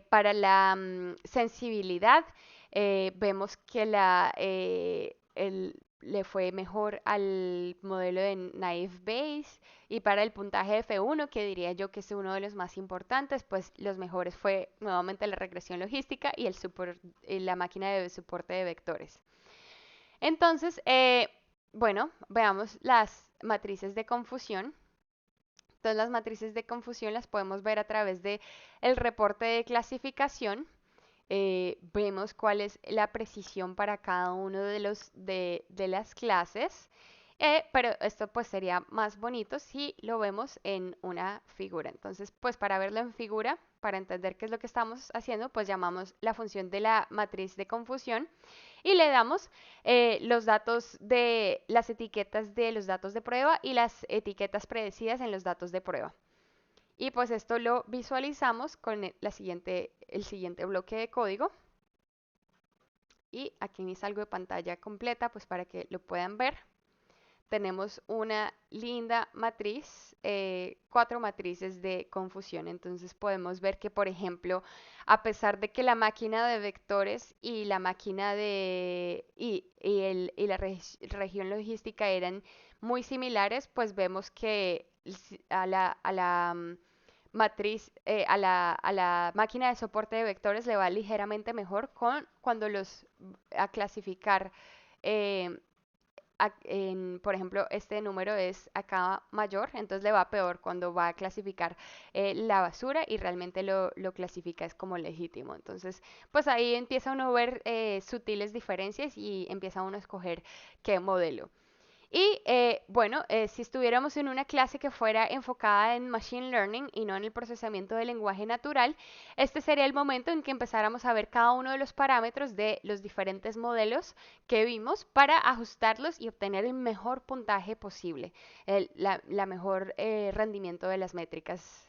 Para la sensibilidad, vemos que le fue mejor al modelo de Naive Bayes. Y para el puntaje F1, que diría yo que es uno de los más importantes, pues los mejores fue nuevamente la regresión logística y la máquina de soporte de vectores. Entonces, bueno, veamos las matrices de confusión. Entonces las matrices de confusión las podemos ver a través de el reporte de clasificación. Vemos cuál es la precisión para cada uno de las clases. Pero esto pues sería más bonito si lo vemos en una figura. Entonces, pues para verlo en figura, para entender qué es lo que estamos haciendo, pues llamamos la función de la matriz de confusión y le damos los datos de las etiquetas de los datos de prueba y las etiquetas predecidas en los datos de prueba. Y pues esto lo visualizamos con el siguiente bloque de código. Y aquí me salgo de pantalla completa, pues para que lo puedan ver. Tenemos una linda matriz, 4 matrices de confusión. Entonces podemos ver que, por ejemplo, a pesar de que la máquina de vectores y la máquina y la región logística eran muy similares, pues vemos que matriz, a la máquina de soporte de vectores le va ligeramente mejor cuando a clasificar eh, por ejemplo, este número es acá mayor, entonces le va peor cuando va a clasificar la basura y realmente lo clasifica es como legítimo. Entonces, pues ahí empieza uno a ver sutiles diferencias y empieza uno a escoger qué modelo. Y bueno, si estuviéramos en una clase que fuera enfocada en Machine Learning y no en el procesamiento del lenguaje natural, este sería el momento en que empezáramos a ver cada uno de los parámetros de los diferentes modelos que vimos para ajustarlos y obtener el mejor puntaje posible, la mejor rendimiento de las métricas.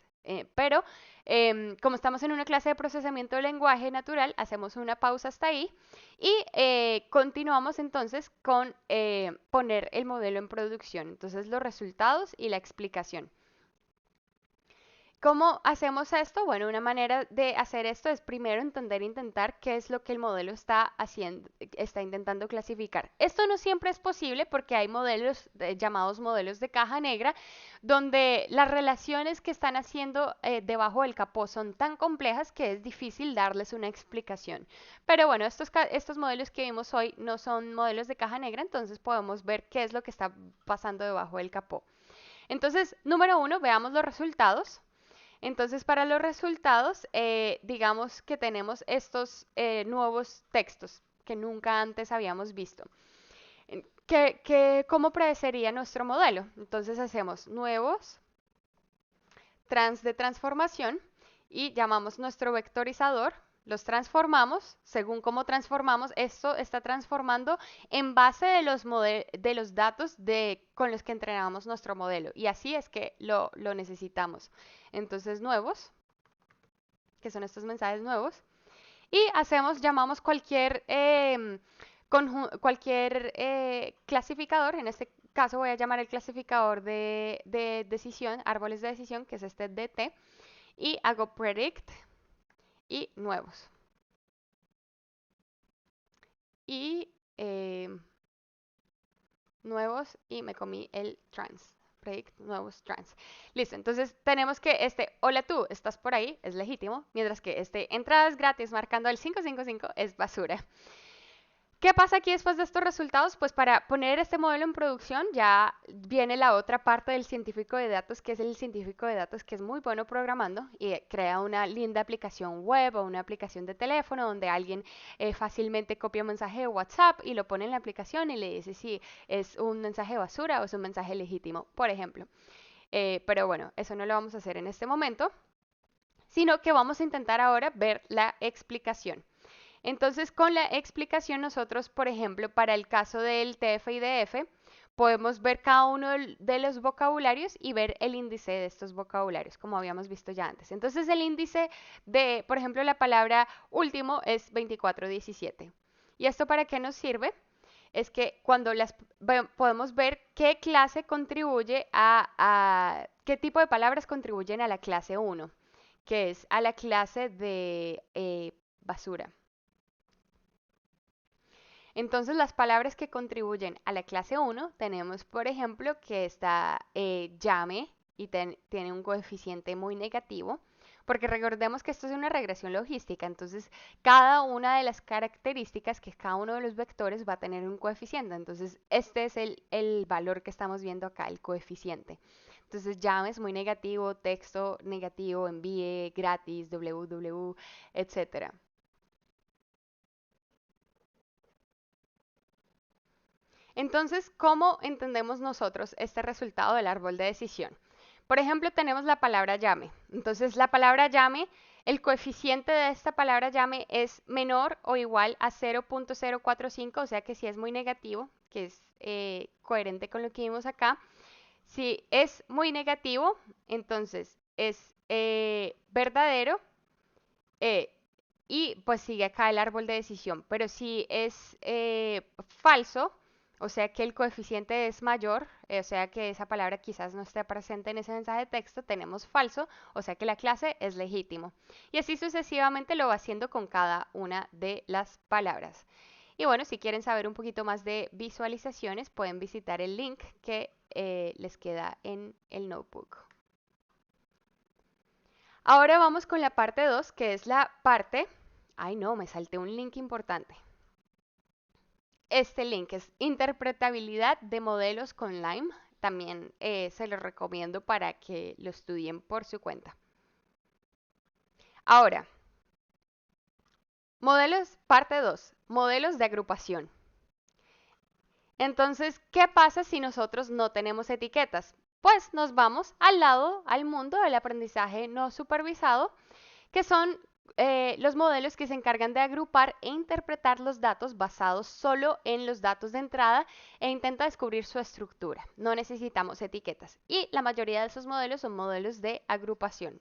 Pero como estamos en una clase de procesamiento del lenguaje natural, hacemos una pausa hasta ahí y continuamos entonces con poner el modelo en producción. Entonces los resultados y la explicación. ¿Cómo hacemos esto? Bueno, una manera de hacer esto es primero intentar qué es lo que el modelo está haciendo, está intentando clasificar. Esto no siempre es posible porque hay modelos llamados modelos de caja negra, donde las relaciones que están haciendo debajo del capó son tan complejas que es difícil darles una explicación. Pero bueno, estos modelos que vimos hoy no son modelos de caja negra, entonces podemos ver qué es lo que está pasando debajo del capó. Entonces, número uno, veamos los resultados. Entonces, para los resultados, digamos que tenemos estos nuevos textos que nunca antes habíamos visto. ¿Cómo predecería nuestro modelo? Entonces hacemos nuevos trans de transformación y llamamos nuestro vectorizador. Los transformamos, según cómo transformamos, esto está transformando en base de los datos con los que entrenamos nuestro modelo. Y así es que lo necesitamos. Entonces, nuevos, que son estos mensajes nuevos. Y llamamos cualquier clasificador. En este caso voy a llamar el clasificador de decisión, árboles de decisión, que es este DT. Y hago predict y nuevos. Y nuevos y me comí el trans. Predict nuevos trans. Listo, entonces tenemos que hola tú, estás por ahí, es legítimo, mientras que entradas gratis marcando el 555 es basura. ¿Qué pasa aquí después de estos resultados? Pues para poner este modelo en producción ya viene la otra parte del científico de datos, que es el científico de datos que es muy bueno programando y crea una linda aplicación web o una aplicación de teléfono donde alguien fácilmente copia un mensaje de WhatsApp y lo pone en la aplicación y le dice si es un mensaje de basura o es un mensaje legítimo, por ejemplo. Pero bueno, eso no lo vamos a hacer en este momento, sino que vamos a intentar ahora ver la explicación. Entonces, con la explicación nosotros, por ejemplo, para el caso del TF y DF, podemos ver cada uno de los vocabularios y ver el índice de estos vocabularios, como habíamos visto ya antes. Entonces, el índice de, por ejemplo, la palabra último es 2417. ¿Y esto para qué nos sirve? Es que cuando podemos ver qué clase contribuye qué tipo de palabras contribuyen a la clase 1, que es a la clase de basura. Entonces, las palabras que contribuyen a la clase 1 tenemos, por ejemplo, que está llame y tiene un coeficiente muy negativo, porque recordemos que esto es una regresión logística, entonces cada una de las características que cada uno de los vectores va a tener un coeficiente, entonces este es el valor que estamos viendo acá, el coeficiente. Entonces, llame es muy negativo, texto negativo, envíe, gratis, www, etcétera. Entonces, ¿cómo entendemos nosotros este resultado del árbol de decisión? Por ejemplo, tenemos la palabra llame. Entonces, la palabra llame, el coeficiente de esta palabra llame es menor o igual a 0.045, o sea que si es muy negativo, que es coherente con lo que vimos acá. Si es muy negativo, entonces es verdadero eh, y pues sigue acá el árbol de decisión. Pero si es falso, o sea que el coeficiente es mayor, o sea que esa palabra quizás no esté presente en ese mensaje de texto, tenemos falso, o sea que la clase es legítimo. Y así sucesivamente lo va haciendo con cada una de las palabras. Y bueno, si quieren saber un poquito más de visualizaciones, pueden visitar el link que les queda en el notebook. Ahora vamos con la parte 2, que es la parte... Ay no, me salté un link importante. Este link es interpretabilidad de modelos con Lime. También se lo recomiendo para que lo estudien por su cuenta. Ahora, modelos, parte 2, modelos de agrupación. Entonces, ¿qué pasa si nosotros no tenemos etiquetas? Pues nos vamos al lado, al mundo del aprendizaje no supervisado, que son los modelos que se encargan de agrupar e interpretar los datos basados solo en los datos de entrada e intenta descubrir su estructura. No necesitamos etiquetas. Y la mayoría de esos modelos son modelos de agrupación.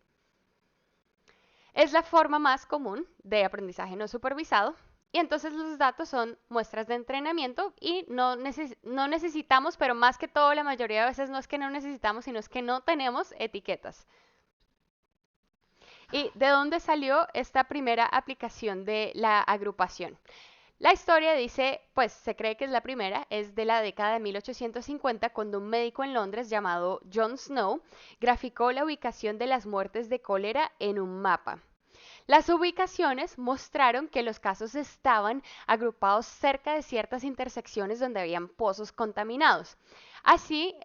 Es la forma más común de aprendizaje no supervisado. Y entonces los datos son muestras de entrenamiento y no necesitamos, pero más que todo la mayoría de veces no es que no necesitamos, sino es que no tenemos etiquetas. ¿Y de dónde salió esta primera aplicación de la agrupación? La historia dice, pues se cree que es la primera, es de la década de 1850, cuando un médico en Londres llamado John Snow graficó la ubicación de las muertes de cólera en un mapa. Las ubicaciones mostraron que los casos estaban agrupados cerca de ciertas intersecciones donde habían pozos contaminados. Así,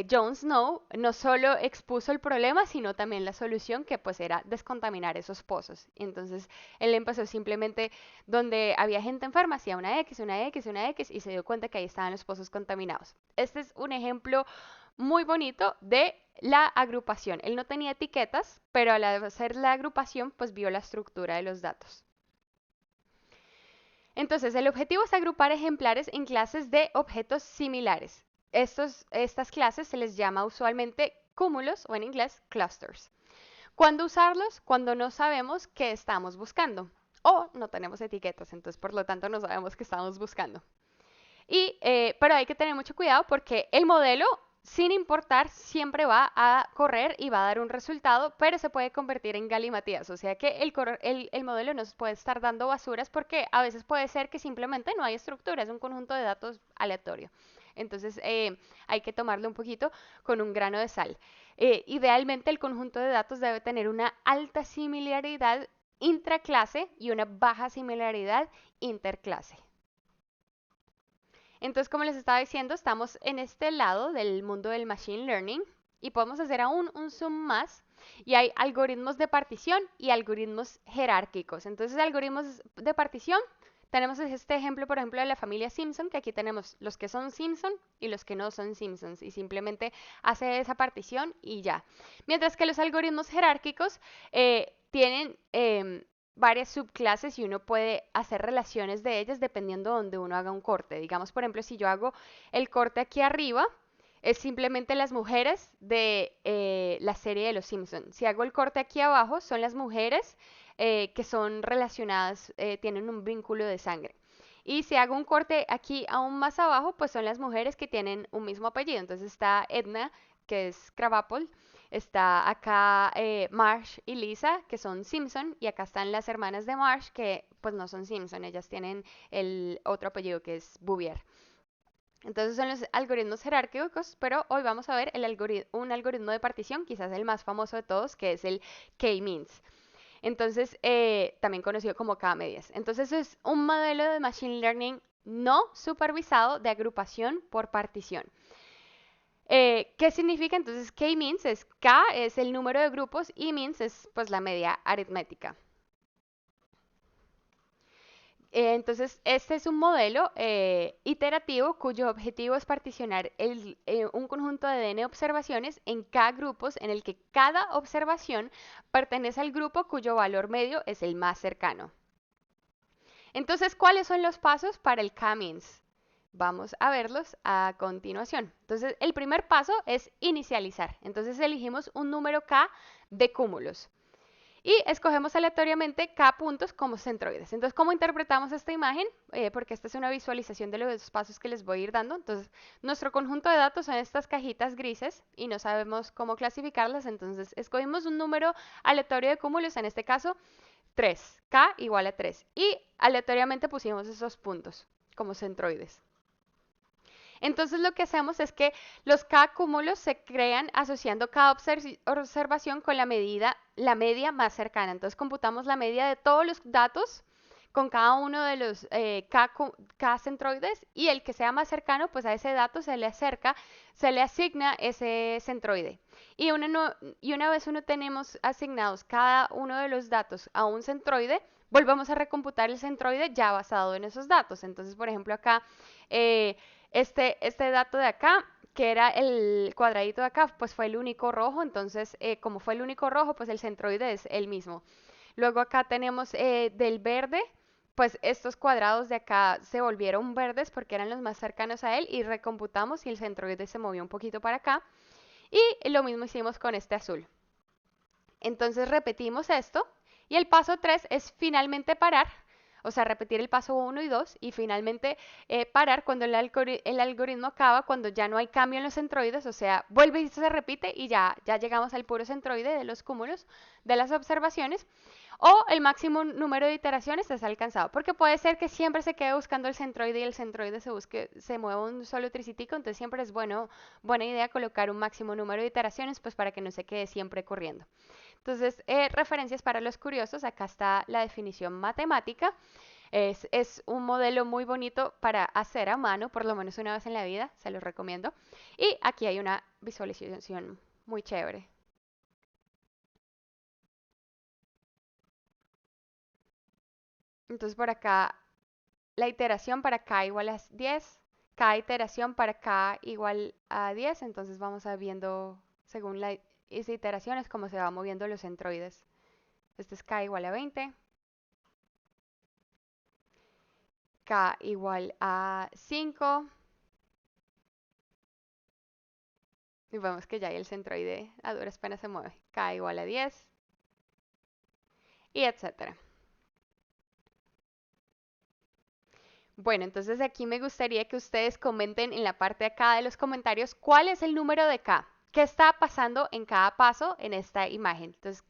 John Snow no solo expuso el problema, sino también la solución, que pues era descontaminar esos pozos. Entonces, él empezó simplemente donde había gente enferma, hacía una X, una X, una X, y se dio cuenta que ahí estaban los pozos contaminados. Este es un ejemplo muy bonito de la agrupación. Él no tenía etiquetas, pero al hacer la agrupación, pues vio la estructura de los datos. Entonces, el objetivo es agrupar ejemplares en clases de objetos similares. Estas clases se les llama usualmente cúmulos o en inglés clusters. ¿Cuándo usarlos? Cuando no sabemos qué estamos buscando o no tenemos etiquetas, entonces por lo tanto no sabemos qué estamos buscando. Pero hay que tener mucho cuidado porque el modelo, sin importar, siempre va a correr y va a dar un resultado, pero se puede convertir en galimatías. O sea que el modelo nos puede estar dando basuras porque a veces puede ser que simplemente no hay estructura, es un conjunto de datos aleatorio. Entonces hay que tomarlo un poquito con un grano de sal. Idealmente el conjunto de datos debe tener una alta similaridad intraclase y una baja similaridad interclase. Entonces, como les estaba diciendo, estamos en este lado del mundo del machine learning y podemos hacer aún un zoom más y hay algoritmos de partición y algoritmos jerárquicos. Entonces, algoritmos de partición, tenemos este ejemplo, por ejemplo, de la familia Simpson, que aquí tenemos los que son Simpson y los que no son Simpsons y simplemente hace esa partición y ya. Mientras que los algoritmos jerárquicos tienen varias subclases y uno puede hacer relaciones de ellas dependiendo de donde uno haga un corte. Digamos, por ejemplo, si yo hago el corte aquí arriba, es simplemente las mujeres de la serie de Los Simpsons. Si hago el corte aquí abajo, son las mujeres que son relacionadas, tienen un vínculo de sangre. Y si hago un corte aquí aún más abajo, pues son las mujeres que tienen un mismo apellido. Entonces está Edna, que es Krabappel, está acá Marge y Lisa, que son Simpson, y acá están las hermanas de Marge, que pues no son Simpson, ellas tienen el otro apellido que es Bouvier. Entonces son los algoritmos jerárquicos, pero hoy vamos a ver un algoritmo de partición, quizás el más famoso de todos, que es el K-means. Entonces, también conocido como K-medias. Entonces es un modelo de Machine Learning no supervisado de agrupación por partición. ¿Qué significa entonces K-means? K es el número de grupos y means es pues la media aritmética. Entonces, este es un modelo iterativo cuyo objetivo es particionar un conjunto de n observaciones en K grupos en el que cada observación pertenece al grupo cuyo valor medio es el más cercano. Entonces, ¿cuáles son los pasos para el K-means? Vamos a verlos a continuación. Entonces, el primer paso es inicializar. Entonces, elegimos un número K de cúmulos. Y escogemos aleatoriamente K puntos como centroides. Entonces, ¿cómo interpretamos esta imagen? Porque esta es una visualización de los pasos que les voy a ir dando. Entonces, nuestro conjunto de datos son estas cajitas grises y no sabemos cómo clasificarlas. Entonces, escogimos un número aleatorio de cúmulos, en este caso 3. K igual a 3. Y aleatoriamente pusimos esos puntos como centroides. Entonces lo que hacemos es que los K cúmulos se crean asociando cada observación con la media más cercana. Entonces computamos la media de todos los datos con cada uno de los K centroides y el que sea más cercano, pues a ese dato se le acerca, se le asigna ese centroide. Y una vez uno tenemos asignados cada uno de los datos a un centroide, volvemos a recomputar el centroide ya basado en esos datos. Entonces, por ejemplo, acá este dato de acá, que era el cuadradito de acá, pues fue el único rojo, entonces como fue el único rojo, pues el centroide es el mismo. Luego acá tenemos del verde, pues estos cuadrados de acá se volvieron verdes porque eran los más cercanos a él y recomputamos y el centroide se movió un poquito para acá. Y lo mismo hicimos con este azul. Entonces repetimos esto y el paso 3 es finalmente parar, o sea, repetir el paso 1 y 2 y finalmente parar cuando el algoritmo acaba, cuando ya no hay cambio en los centroides, o sea, vuelve y se repite y ya llegamos al puro centroide de los cúmulos de las observaciones o el máximo número de iteraciones es alcanzado, porque puede ser que siempre se quede buscando el centroide y el centroide se mueva un solo tricitico, entonces siempre es buena idea colocar un máximo número de iteraciones pues para que no se quede siempre corriendo. Entonces, referencias para los curiosos, acá está la definición matemática. Es un modelo muy bonito para hacer a mano, por lo menos una vez en la vida, se los recomiendo. Y aquí hay una visualización muy chévere. Entonces, por acá, la iteración para k igual a 10, cada iteración para k igual a 10, entonces vamos a viendo según esa iteración es como se va moviendo los centroides. Este es k igual a 20, k igual a 5, y vemos que ya hay el centroide a duras penas se mueve, k igual a 10, y etcétera. Bueno, entonces aquí me gustaría que ustedes comenten en la parte de acá de los comentarios cuál es el número de K, qué está pasando en cada paso en esta imagen. Entonces,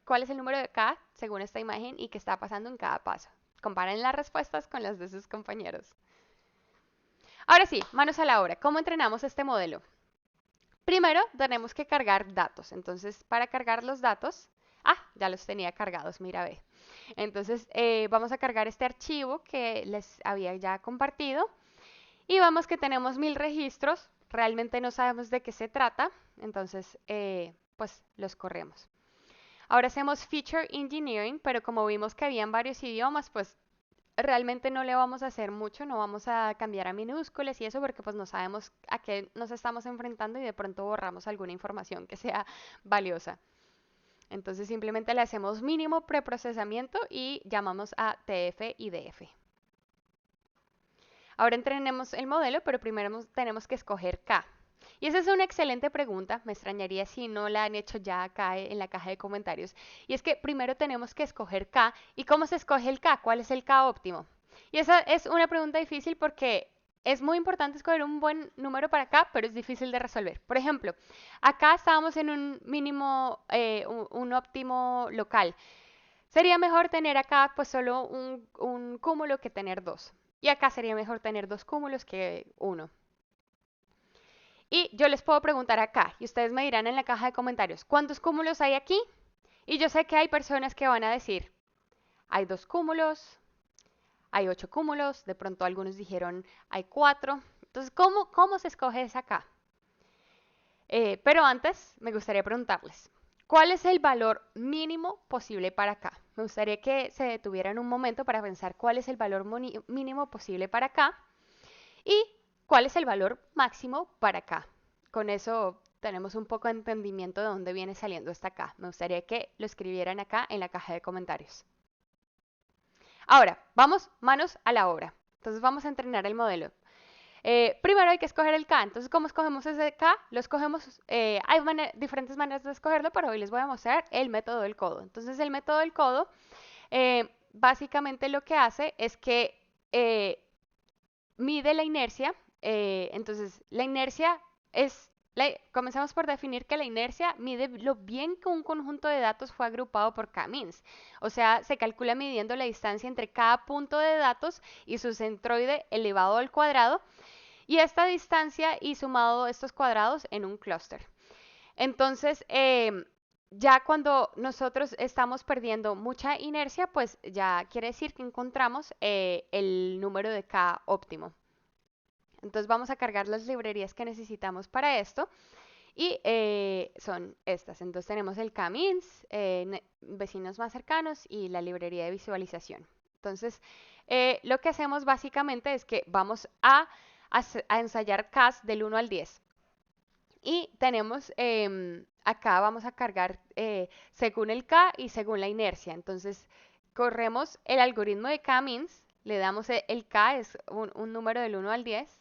¿cuál es el número de K según esta imagen y qué está pasando en cada paso? Comparen las respuestas con las de sus compañeros. Ahora sí, manos a la obra. ¿Cómo entrenamos este modelo? Primero tenemos que cargar datos. Entonces, para cargar los datos, ya los tenía cargados, mira, ve. Entonces, vamos a cargar este archivo que les había ya compartido y vemos que tenemos 1000 registros. Realmente no sabemos de qué se trata, entonces, pues los corremos. Ahora hacemos Feature Engineering, pero como vimos que habían varios idiomas, pues realmente no le vamos a hacer mucho, no vamos a cambiar a minúsculas y eso porque pues no sabemos a qué nos estamos enfrentando y de pronto borramos alguna información que sea valiosa. Entonces simplemente le hacemos mínimo preprocesamiento y llamamos a TF y DF. Ahora entrenemos el modelo, pero primero tenemos que escoger K. Y esa es una excelente pregunta, me extrañaría si no la han hecho ya acá en la caja de comentarios. Y es que primero tenemos que escoger K. ¿Y cómo se escoge el K? ¿Cuál es el K óptimo? Y esa es una pregunta difícil porque es muy importante escoger un buen número para K, pero es difícil de resolver. Por ejemplo, acá estábamos en un mínimo, un óptimo local. Sería mejor tener acá pues solo un cúmulo que tener dos. Y acá sería mejor tener dos cúmulos que uno. Y yo les puedo preguntar acá, y ustedes me dirán en la caja de comentarios, ¿cuántos cúmulos hay aquí? Y yo sé que hay personas que van a decir, hay dos cúmulos, hay 8 cúmulos, de pronto algunos dijeron, hay 4. Entonces, ¿cómo se escoge esa acá? Pero antes me gustaría preguntarles, ¿cuál es el valor mínimo posible para acá? Me gustaría que se detuvieran un momento para pensar cuál es el valor mínimo posible para acá y cuál es el valor máximo para acá. Con eso tenemos un poco de entendimiento de dónde viene saliendo esta acá. Me gustaría que lo escribieran acá en la caja de comentarios. Ahora, vamos manos a la obra. Entonces vamos a entrenar el modelo. Primero hay que escoger el K. Entonces, ¿cómo escogemos ese K? Lo escogemos, hay diferentes maneras de escogerlo, pero hoy les voy a mostrar el método del codo. Entonces, el método del codo básicamente lo que hace es que mide la inercia. Entonces, la inercia es, comenzamos por definir que la inercia mide lo bien que un conjunto de datos fue agrupado por K-means. O sea, se calcula midiendo la distancia entre cada punto de datos y su centroide elevado al cuadrado y esta distancia y sumado estos cuadrados en un clúster. Entonces, ya cuando nosotros estamos perdiendo mucha inercia, pues ya quiere decir que encontramos el número de K óptimo. Entonces vamos a cargar las librerías que necesitamos para esto y son estas. Entonces tenemos el K-means, vecinos más cercanos y la librería de visualización. Entonces lo que hacemos básicamente es que vamos a ensayar Ks del 1 al 10. Y tenemos, acá vamos a cargar según el K y según la inercia. Entonces corremos el algoritmo de K-means, le damos el K, es un número del 1 al 10.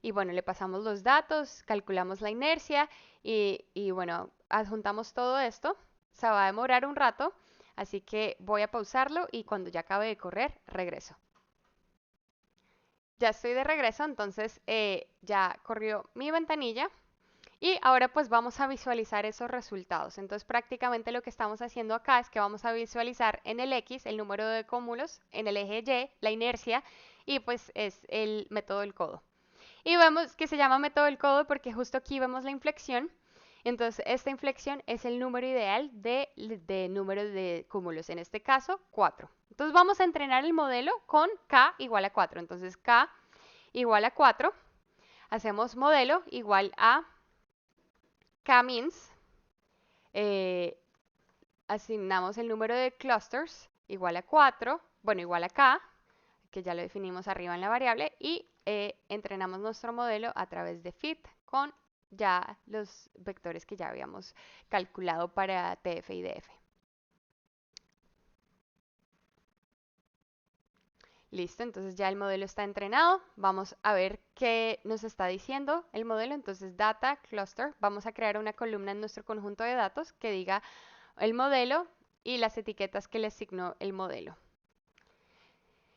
Y bueno, le pasamos los datos, calculamos la inercia y bueno, adjuntamos todo esto. Se va a demorar un rato, así que voy a pausarlo y cuando ya acabe de correr, regreso. Ya estoy de regreso, entonces ya corrió mi ventanilla. Y ahora pues vamos a visualizar esos resultados. Entonces prácticamente lo que estamos haciendo acá es que vamos a visualizar en el X el número de cúmulos, en el eje Y la inercia y pues es el método del codo. Y vemos que se llama método del codo porque justo aquí vemos la inflexión. Entonces esta inflexión es el número ideal de número de cúmulos, en este caso 4. Entonces vamos a entrenar el modelo con K igual a 4. Entonces K igual a 4. Hacemos modelo igual a K-means, asignamos el número de clusters igual a 4, bueno, igual a K, que ya lo definimos arriba en la variable, y entrenamos nuestro modelo a través de fit con ya los vectores que ya habíamos calculado para TF y DF. Listo, entonces ya el modelo está entrenado. Vamos a ver qué nos está diciendo el modelo. Entonces, data cluster. Vamos a crear una columna en nuestro conjunto de datos que diga el modelo y las etiquetas que le asignó el modelo.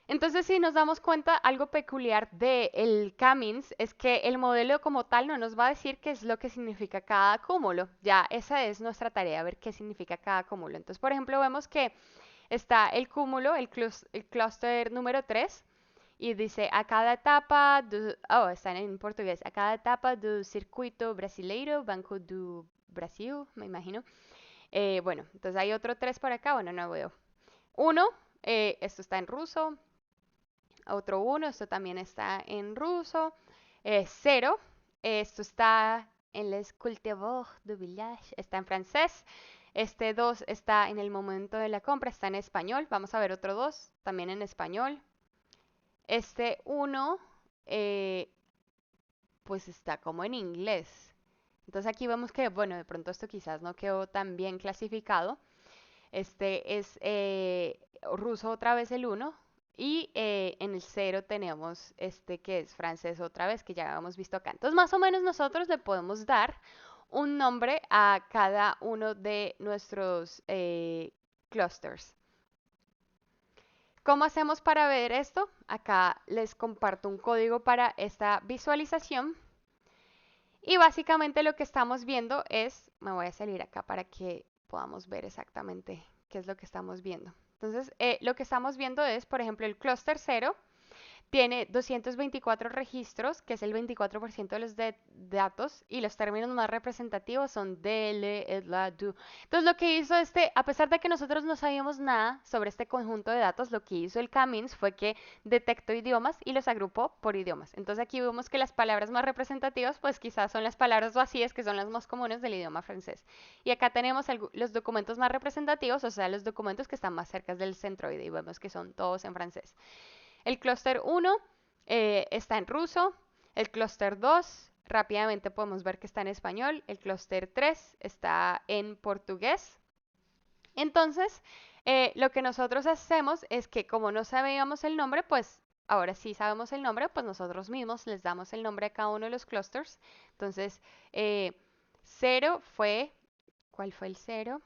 Entonces, si nos damos cuenta, algo peculiar del K-means es que el modelo como tal no nos va a decir qué es lo que significa cada cúmulo. Ya esa es nuestra tarea, ver qué significa cada cúmulo. Entonces, por ejemplo, vemos que está el cúmulo, el clúster número 3, y dice a cada etapa, está en portugués, a cada etapa do circuito brasileiro, Banco do Brasil, me imagino. Bueno, entonces hay otro 3 por acá, bueno, no veo. 1, esto está en ruso. Otro 1, esto también está en ruso. 0, esto está en Les Cultiveurs du Village, está en francés. Este 2 está en el momento de la compra, está en español. Vamos a ver otro 2, también en español. Este 1, pues está como en inglés. Entonces aquí vemos que, bueno, de pronto esto quizás no quedó tan bien clasificado. Este es ruso otra vez el 1. Y en el 0 tenemos este que es francés otra vez, que ya habíamos visto acá. Entonces, más o menos nosotros le podemos dar un nombre a cada uno de nuestros clusters. ¿Cómo hacemos para ver esto? Acá les comparto un código para esta visualización. Y básicamente lo que estamos viendo es, me voy a salir acá para que podamos ver exactamente qué es lo que estamos viendo. Entonces, lo que estamos viendo es, por ejemplo, el clúster 0 tiene 224 registros, que es el 24% de los datos, y los términos más representativos son dele, edla, do. Entonces lo que hizo a pesar de que nosotros no sabíamos nada sobre este conjunto de datos, lo que hizo el Camins fue que detectó idiomas y los agrupó por idiomas. Entonces aquí vemos que las palabras más representativas, pues quizás son las palabras vacías, que son las más comunes del idioma francés. Y acá tenemos los documentos más representativos, o sea, los documentos que están más cerca del centroide, y vemos que son todos en francés. El clúster 1 está en ruso, el clúster 2 rápidamente podemos ver que está en español, el clúster 3 está en portugués. Entonces, lo que nosotros hacemos es que como no sabíamos el nombre, pues ahora sí sabemos el nombre, pues nosotros mismos les damos el nombre a cada uno de los clusters. Entonces, 0 fue, ¿cuál fue el 0?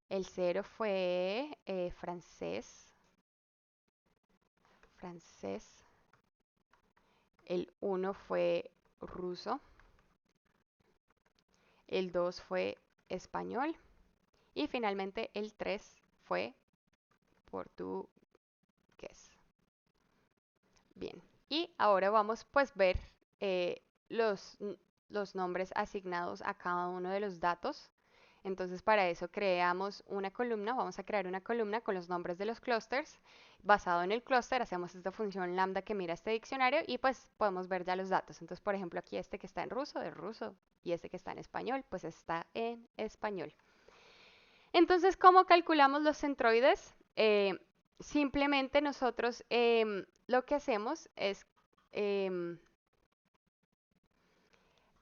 El 0 fue francés. El 1 fue ruso. El 2 fue español. Y finalmente el 3 fue portugués. Bien, y ahora vamos pues ver eh, los, los nombres asignados a cada uno de los datos. Entonces para eso creamos una columna, vamos a crear una columna con los nombres de los clusters. Basado en el clúster hacemos esta función lambda que mira este diccionario y pues podemos ver ya los datos. Entonces por ejemplo aquí este que está en ruso, es ruso, y este que está en español, pues está en español. Entonces, ¿cómo calculamos los centroides? Simplemente nosotros lo que hacemos es em,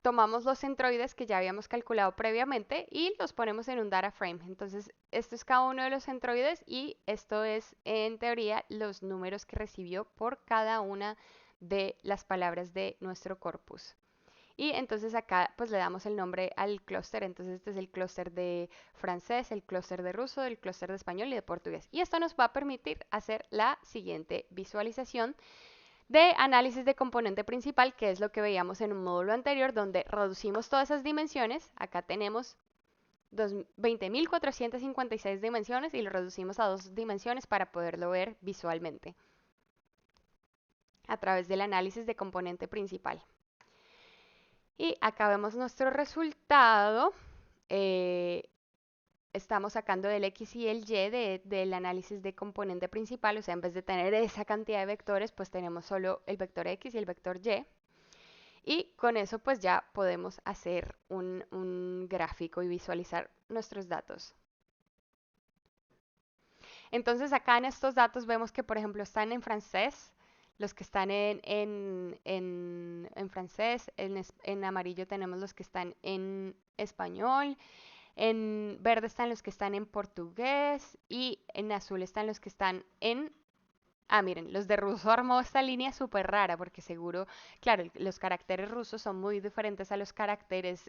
tomamos los centroides que ya habíamos calculado previamente y los ponemos en un data frame. Entonces, esto es cada uno de los centroides y esto es, en teoría, los números que recibió por cada una de las palabras de nuestro corpus. Y entonces acá pues le damos el nombre al clúster. Entonces este es el clúster de francés, el clúster de ruso, el clúster de español y de portugués. Y esto nos va a permitir hacer la siguiente visualización de análisis de componente principal, que es lo que veíamos en un módulo anterior, donde reducimos todas esas dimensiones. Acá tenemos 20.456 dimensiones y lo reducimos a 2 dimensiones para poderlo ver visualmente a través del análisis de componente principal. Y acá vemos nuestro resultado. Eh, estamos sacando del X y el Y del análisis de componente principal. O sea, en vez de tener esa cantidad de vectores, pues tenemos solo el vector X y el vector Y. Y con eso pues ya podemos hacer un gráfico y visualizar nuestros datos. Entonces acá en estos datos vemos que por ejemplo están en francés, los que están en francés, en amarillo tenemos los que están en español, en verde están los que están en portugués y en azul están los que están en... Ah, miren, los de ruso armó esta línea súper rara porque seguro, claro, los caracteres rusos son muy diferentes a los caracteres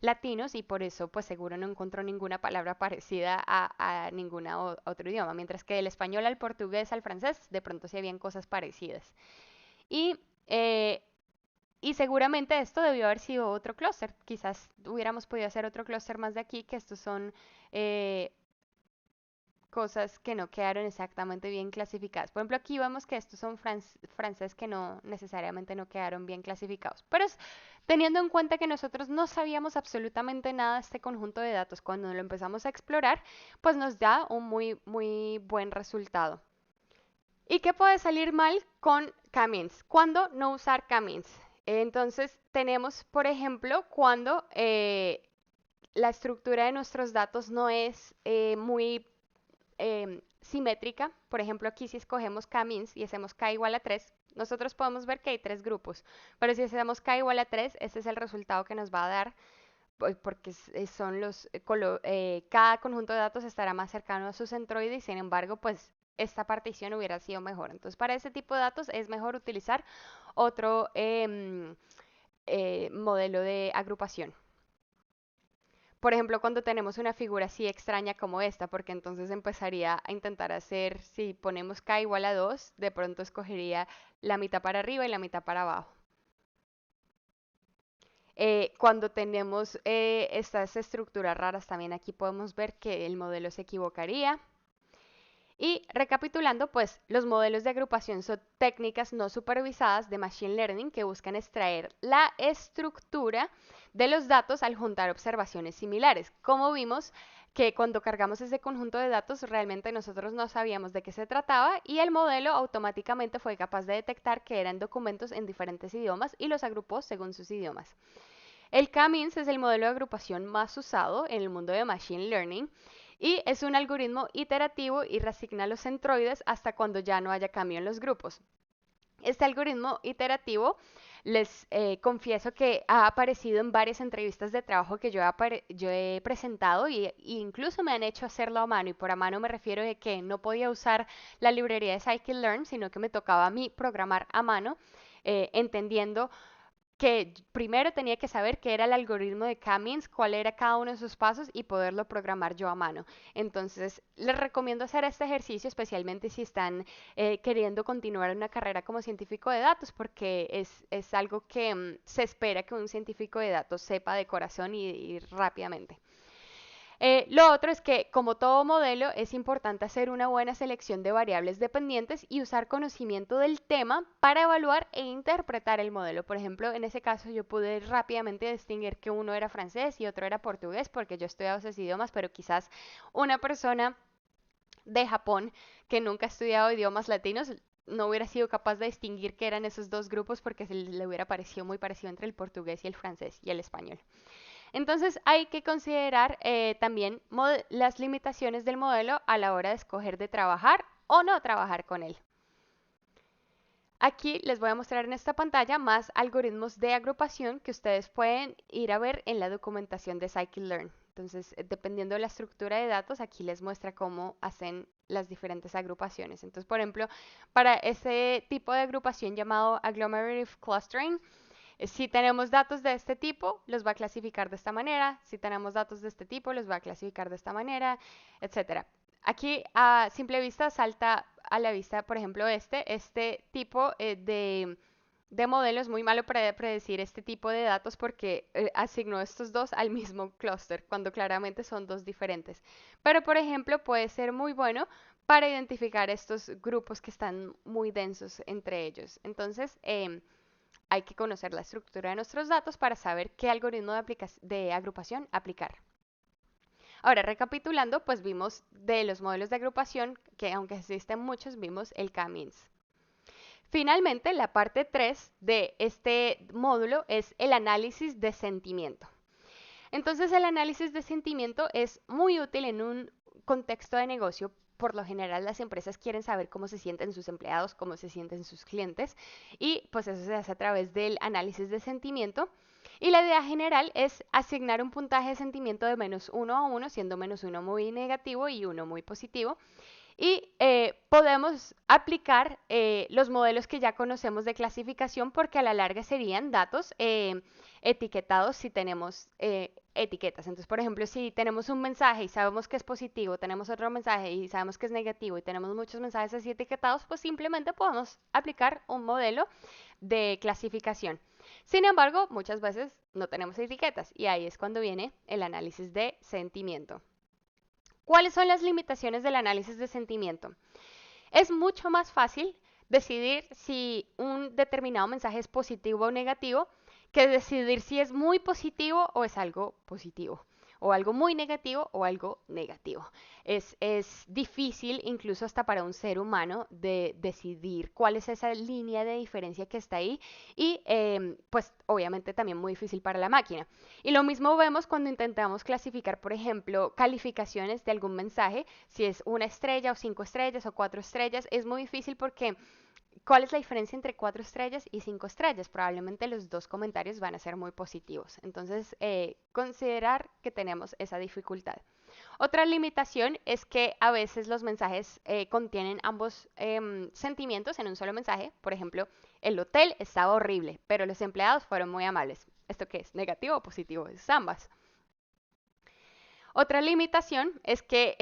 latinos y por eso pues seguro no encontró ninguna palabra parecida a ningún otro idioma, mientras que del español al portugués al francés de pronto sí habían cosas parecidas. Y, eh, y seguramente esto debió haber sido otro clúster, quizás hubiéramos podido hacer otro clúster más de aquí, que estos son... cosas que no quedaron exactamente bien clasificadas. Por ejemplo, aquí vemos que estos son francés que no necesariamente no quedaron bien clasificados. Pero teniendo en cuenta que nosotros no sabíamos absolutamente nada de este conjunto de datos, cuando lo empezamos a explorar, pues nos da un muy buen resultado. ¿Y qué puede salir mal con K-means? ¿Cuándo no usar K-means? Entonces tenemos, por ejemplo, cuando la estructura de nuestros datos no es muy simétrica. Por ejemplo, aquí si escogemos K-means y hacemos K igual a 3, nosotros podemos ver que hay 3 grupos. Pero si hacemos K igual a 3, ese es el resultado que nos va a dar, porque son cada conjunto de datos estará más cercano a su centroide y sin embargo, pues esta partición hubiera sido mejor. Entonces, para ese tipo de datos es mejor utilizar otro modelo de agrupación. Por ejemplo, cuando tenemos una figura así extraña como esta, porque entonces empezaría a intentar hacer, si ponemos k igual a 2, de pronto escogería la mitad para arriba y la mitad para abajo. Cuando tenemos estas estructuras raras, también aquí podemos ver que el modelo se equivocaría. Y recapitulando, pues los modelos de agrupación son técnicas no supervisadas de Machine Learning que buscan extraer la estructura de los datos al juntar observaciones similares. Como vimos que cuando cargamos ese conjunto de datos realmente nosotros no sabíamos de qué se trataba y el modelo automáticamente fue capaz de detectar que eran documentos en diferentes idiomas y los agrupó según sus idiomas. El K-means es el modelo de agrupación más usado en el mundo de Machine Learning y es un algoritmo iterativo y reasigna los centroides hasta cuando ya no haya cambio en los grupos. Este algoritmo iterativo, les confieso que ha aparecido en varias entrevistas de trabajo que yo he presentado y incluso me han hecho hacerlo a mano. Y por a mano me refiero a que no podía usar la librería de Scikit-Learn, sino que me tocaba a mí programar a mano, entendiendo que primero tenía que saber qué era el algoritmo de K-means, cuál era cada uno de sus pasos y poderlo programar yo a mano. Entonces, les recomiendo hacer este ejercicio, especialmente si están queriendo continuar una carrera como científico de datos, porque es algo que se espera que un científico de datos sepa de corazón y rápidamente. Lo otro es que, como todo modelo, es importante hacer una buena selección de variables dependientes y usar conocimiento del tema para evaluar e interpretar el modelo. Por ejemplo, en ese caso yo pude rápidamente distinguir que uno era francés y otro era portugués porque yo he estudiado esos idiomas, pero quizás una persona de Japón que nunca ha estudiado idiomas latinos no hubiera sido capaz de distinguir que eran esos dos grupos porque se le hubiera parecido muy parecido entre el portugués y el francés y el español. Entonces hay que considerar también las limitaciones del modelo a la hora de escoger de trabajar o no trabajar con él. Aquí les voy a mostrar en esta pantalla más algoritmos de agrupación que ustedes pueden ir a ver en la documentación de Scikit-Learn. Entonces, dependiendo de la estructura de datos, aquí les muestra cómo hacen las diferentes agrupaciones. Entonces, por ejemplo, para ese tipo de agrupación llamado Agglomerative Clustering, si tenemos datos de este tipo, los va a clasificar de esta manera. Si tenemos datos de este tipo, los va a clasificar de esta manera, etcétera. Aquí a simple vista salta a la vista, por ejemplo, este tipo de modelo es muy malo para predecir este tipo de datos porque asignó estos dos al mismo clúster, cuando claramente son dos diferentes. Pero, por ejemplo, puede ser muy bueno para identificar estos grupos que están muy densos entre ellos. Entonces, hay que conocer la estructura de nuestros datos para saber qué algoritmo de agrupación aplicar. Ahora, recapitulando, pues vimos de los modelos de agrupación, que aunque existen muchos, vimos el K-means. Finalmente, la parte 3 de este módulo es el análisis de sentimiento. Entonces, el análisis de sentimiento es muy útil en un contexto de negocio. Por lo general, las empresas quieren saber cómo se sienten sus empleados, cómo se sienten sus clientes, y pues eso se hace a través del análisis de sentimiento. Y la idea general es asignar un puntaje de sentimiento de -1 a 1, siendo -1 muy negativo y 1 muy positivo. Y podemos aplicar los modelos que ya conocemos de clasificación porque a la larga serían datos etiquetados si tenemos etiquetas. Entonces, por ejemplo, si tenemos un mensaje y sabemos que es positivo, tenemos otro mensaje y sabemos que es negativo y tenemos muchos mensajes así etiquetados, pues simplemente podemos aplicar un modelo de clasificación. Sin embargo, muchas veces no tenemos etiquetas y ahí es cuando viene el análisis de sentimiento. ¿Cuáles son las limitaciones del análisis de sentimiento? Es mucho más fácil decidir si un determinado mensaje es positivo o negativo que decidir si es muy positivo o es algo positivo, o algo muy negativo o algo negativo. Es difícil, incluso hasta para un ser humano, de decidir cuál es esa línea de diferencia que está ahí y pues obviamente también muy difícil para la máquina. Y lo mismo vemos cuando intentamos clasificar, por ejemplo, calificaciones de algún mensaje, si es 1 estrella o 5 estrellas o 4 estrellas, es muy difícil porque ¿cuál es la diferencia entre 4 estrellas y 5 estrellas? Probablemente los dos comentarios van a ser muy positivos. Entonces, considerar que tenemos esa dificultad. Otra limitación es que a veces los mensajes contienen ambos sentimientos en un solo mensaje. Por ejemplo, el hotel estaba horrible, pero los empleados fueron muy amables. ¿Esto qué es? ¿Negativo o positivo? Es ambas. Otra limitación es que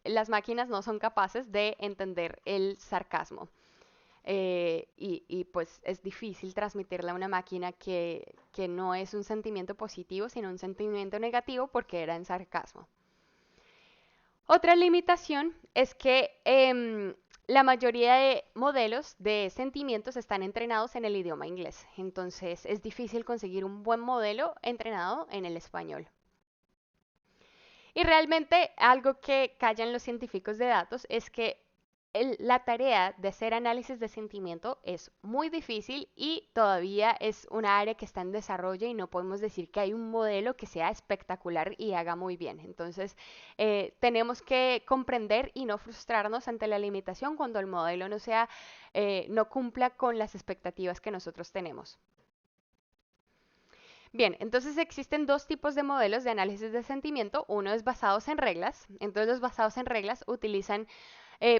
las máquinas no son capaces de entender el sarcasmo. Pues es difícil transmitirle a una máquina que no es un sentimiento positivo, sino un sentimiento negativo porque era en sarcasmo. Otra limitación es que la mayoría de modelos de sentimientos están entrenados en el idioma inglés. Entonces es difícil conseguir un buen modelo entrenado en el español. Y realmente algo que callan los científicos de datos es que la tarea de hacer análisis de sentimiento es muy difícil y todavía es una área que está en desarrollo y no podemos decir que hay un modelo que sea espectacular y haga muy bien. Entonces, tenemos que comprender y no frustrarnos ante la limitación cuando el modelo no cumpla con las expectativas que nosotros tenemos. Bien, entonces existen dos tipos de modelos de análisis de sentimiento. Uno es basados en reglas. Entonces los basados en reglas utilizan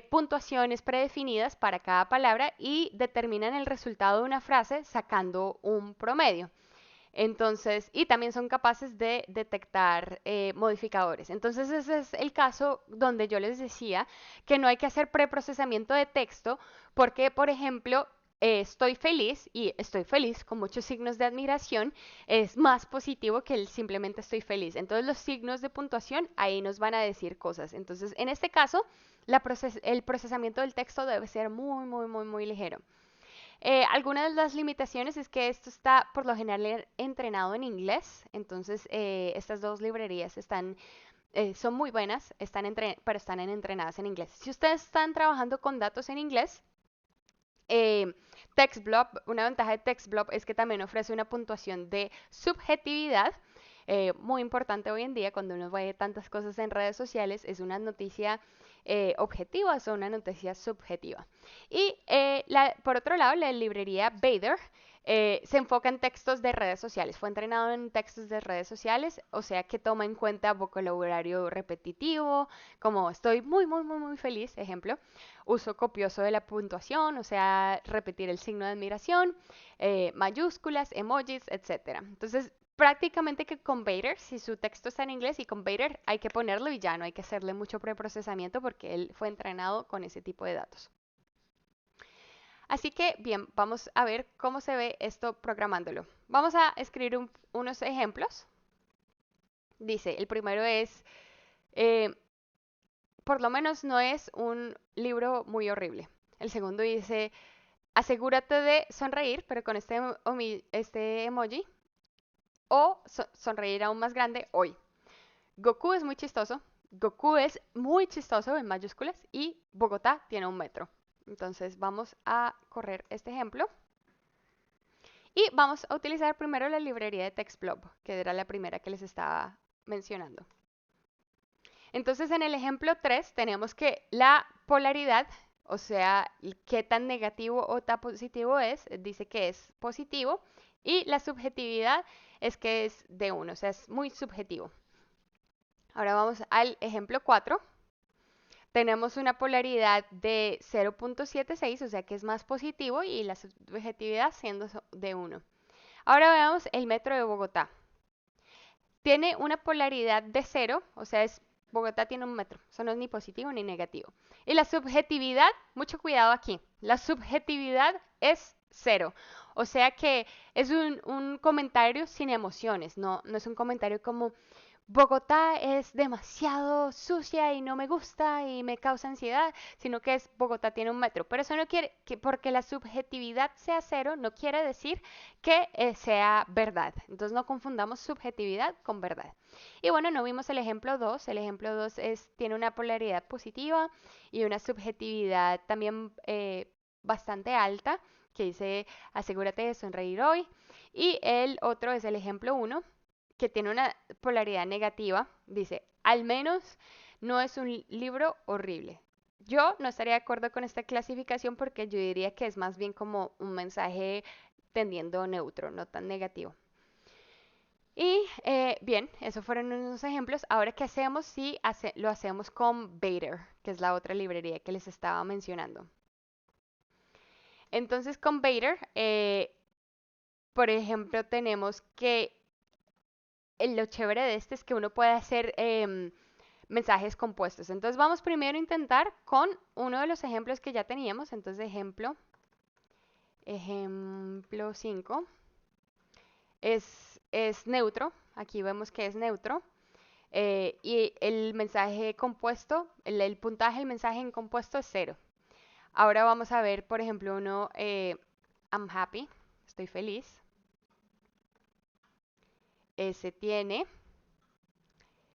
puntuaciones predefinidas para cada palabra y determinan el resultado de una frase sacando un promedio. Entonces, y también son capaces de detectar modificadores. Entonces, ese es el caso donde yo les decía que no hay que hacer preprocesamiento de texto porque, por ejemplo, estoy feliz y estoy feliz con muchos signos de admiración es más positivo que el simplemente estoy feliz. Entonces, los signos de puntuación ahí nos van a decir cosas. Entonces, en este caso, el procesamiento del texto debe ser muy, muy, muy, muy ligero. Algunas de las limitaciones es que esto está por lo general entrenado en inglés, entonces estas dos librerías son muy buenas, pero están entrenadas en inglés. Si ustedes están trabajando con datos en inglés, eh, TextBlob, una ventaja de TextBlob es que también ofrece una puntuación de subjetividad, muy importante hoy en día cuando uno ve tantas cosas en redes sociales, es una noticia objetiva o una noticia subjetiva. Y por otro lado, la librería Vader se enfoca en textos de redes sociales. Fue entrenado en textos de redes sociales, o sea que toma en cuenta vocabulario repetitivo, como estoy muy, muy, muy, muy feliz, ejemplo. Uso copioso de la puntuación, o sea, repetir el signo de admiración, mayúsculas, emojis, etc. Entonces, prácticamente que con Vader, si su texto está en inglés y con Vader hay que ponerlo y ya no hay que hacerle mucho preprocesamiento porque él fue entrenado con ese tipo de datos. Así que bien, vamos a ver cómo se ve esto programándolo. Vamos a escribir unos ejemplos. Dice, el primero es, eh, por lo menos no es un libro muy horrible. El segundo dice, asegúrate de sonreír, pero con este emoji, o sonreír aún más grande hoy. Goku es muy chistoso. Goku es muy chistoso en mayúsculas y Bogotá tiene un metro. Entonces vamos a correr este ejemplo. Y vamos a utilizar primero la librería de TextBlob, que era la primera que les estaba mencionando. Entonces en el ejemplo 3 tenemos que la polaridad, o sea, qué tan negativo o tan positivo es, dice que es positivo, y la subjetividad es que es de 1, o sea, es muy subjetivo. Ahora vamos al ejemplo 4. Tenemos una polaridad de 0.76, o sea que es más positivo, y la subjetividad siendo de 1. Ahora veamos el metro de Bogotá. Tiene una polaridad de 0, o sea, Bogotá tiene un metro, eso no es ni positivo ni negativo. Y la subjetividad, mucho cuidado aquí, la subjetividad es 0, o sea que es un comentario sin emociones, no es un comentario como Bogotá es demasiado sucia y no me gusta y me causa ansiedad, sino que Bogotá tiene un metro. Pero eso no quiere que porque la subjetividad sea 0, no quiere decir que sea verdad. Entonces no confundamos subjetividad con verdad. Y bueno, no vimos el ejemplo 2. El ejemplo 2 tiene una polaridad positiva y una subjetividad también bastante alta, que dice asegúrate de sonreír hoy. Y el otro es el ejemplo 1, que tiene una polaridad negativa, dice, al menos no es un libro horrible. Yo no estaría de acuerdo con esta clasificación porque yo diría que es más bien como un mensaje tendiendo neutro, no tan negativo. Y bien, esos fueron unos ejemplos. Ahora, ¿qué hacemos si lo hacemos con Vader, que es la otra librería que les estaba mencionando? Entonces, con Vader, por ejemplo, tenemos que lo chévere de este es que uno puede hacer mensajes compuestos. Entonces vamos primero a intentar con uno de los ejemplos que ya teníamos. Entonces ejemplo 5 es neutro. Aquí vemos que es neutro. y el mensaje compuesto, el puntaje del mensaje en compuesto es 0. Ahora vamos a ver, por ejemplo, uno, I'm happy, estoy feliz. Ese tiene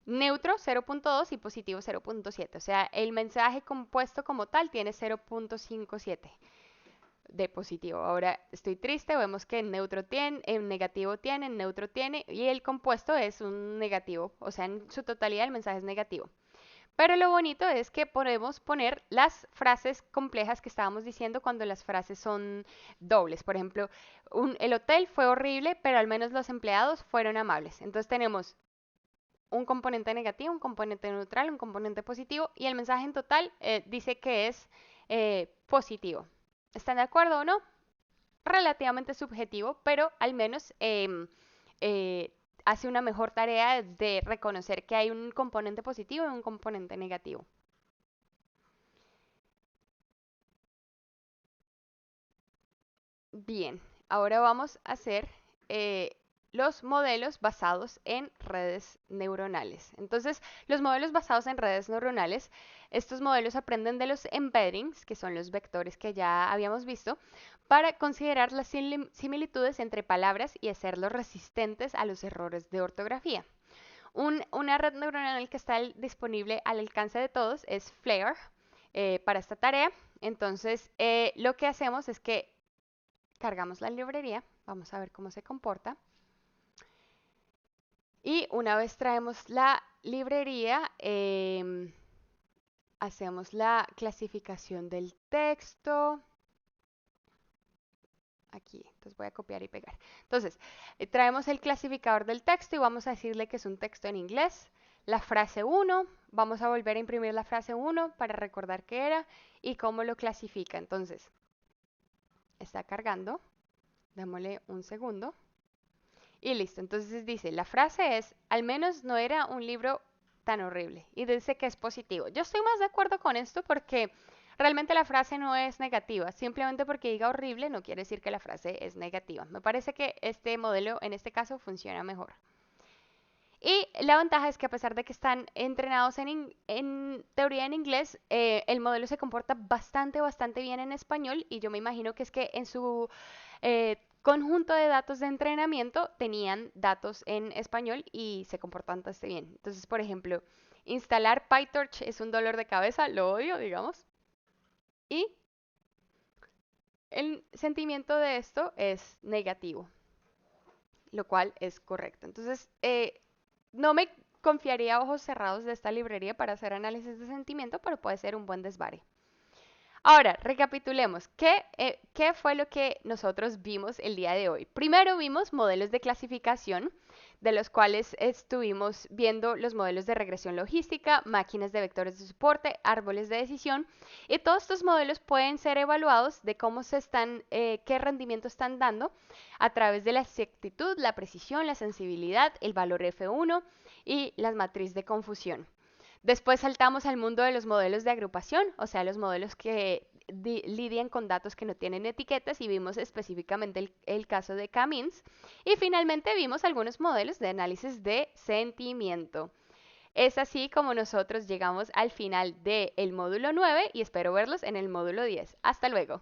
neutro 0.2 y positivo 0.7. O sea, el mensaje compuesto como tal tiene 0.57 de positivo. Ahora estoy triste, vemos que en neutro tiene, en negativo tiene, en neutro tiene y el compuesto es un negativo. O sea, en su totalidad el mensaje es negativo. Pero lo bonito es que podemos poner las frases complejas que estábamos diciendo cuando las frases son dobles. Por ejemplo, el hotel fue horrible, pero al menos los empleados fueron amables. Entonces tenemos un componente negativo, un componente neutral, un componente positivo y el mensaje en total dice que es positivo. ¿Están de acuerdo o no? Relativamente subjetivo, pero al menos eh, hace una mejor tarea de reconocer que hay un componente positivo y un componente negativo. Bien, ahora vamos a hacer los modelos basados en redes neuronales. Entonces, los modelos basados en redes neuronales, estos modelos aprenden de los embeddings, que son los vectores que ya habíamos visto, para considerar las similitudes entre palabras y hacerlos resistentes a los errores de ortografía. Una red neuronal que está disponible al alcance de todos es FLAIR para esta tarea. Entonces, lo que hacemos es que cargamos la librería, vamos a ver cómo se comporta. Y una vez traemos la librería, hacemos la clasificación del texto. Aquí, entonces voy a copiar y pegar. Entonces, traemos el clasificador del texto y vamos a decirle que es un texto en inglés. La frase 1, vamos a volver a imprimir la frase 1 para recordar qué era y cómo lo clasifica. Entonces, está cargando. Démosle un segundo. Y listo. Entonces dice, la frase es, al menos no era un libro tan horrible. Y dice que es positivo. Yo estoy más de acuerdo con esto porque realmente la frase no es negativa. Simplemente porque diga horrible no quiere decir que la frase es negativa. Me parece que este modelo en este caso funciona mejor. Y la ventaja es que a pesar de que están entrenados en teoría en inglés, el modelo se comporta bastante bien en español y yo me imagino que es que en su conjunto de datos de entrenamiento tenían datos en español y se comportan bastante bien. Entonces, por ejemplo, instalar PyTorch es un dolor de cabeza, lo odio, digamos. Y el sentimiento de esto es negativo, lo cual es correcto. Entonces, no me confiaría a ojos cerrados de esta librería para hacer análisis de sentimiento, pero puede ser un buen desvare. Ahora, recapitulemos. ¿Qué fue lo que nosotros vimos el día de hoy? Primero vimos modelos de clasificación, de los cuales estuvimos viendo los modelos de regresión logística, máquinas de vectores de soporte, árboles de decisión, y todos estos modelos pueden ser evaluados de cómo se están, qué rendimiento están dando a través de la exactitud, la precisión, la sensibilidad, el valor F1 y las matrices de confusión. Después saltamos al mundo de los modelos de agrupación, o sea, los modelos que lidian con datos que no tienen etiquetas y vimos específicamente el caso de K-means. Y finalmente vimos algunos modelos de análisis de sentimiento. Es así como nosotros llegamos al final del módulo 9 y espero verlos en el módulo 10. Hasta luego.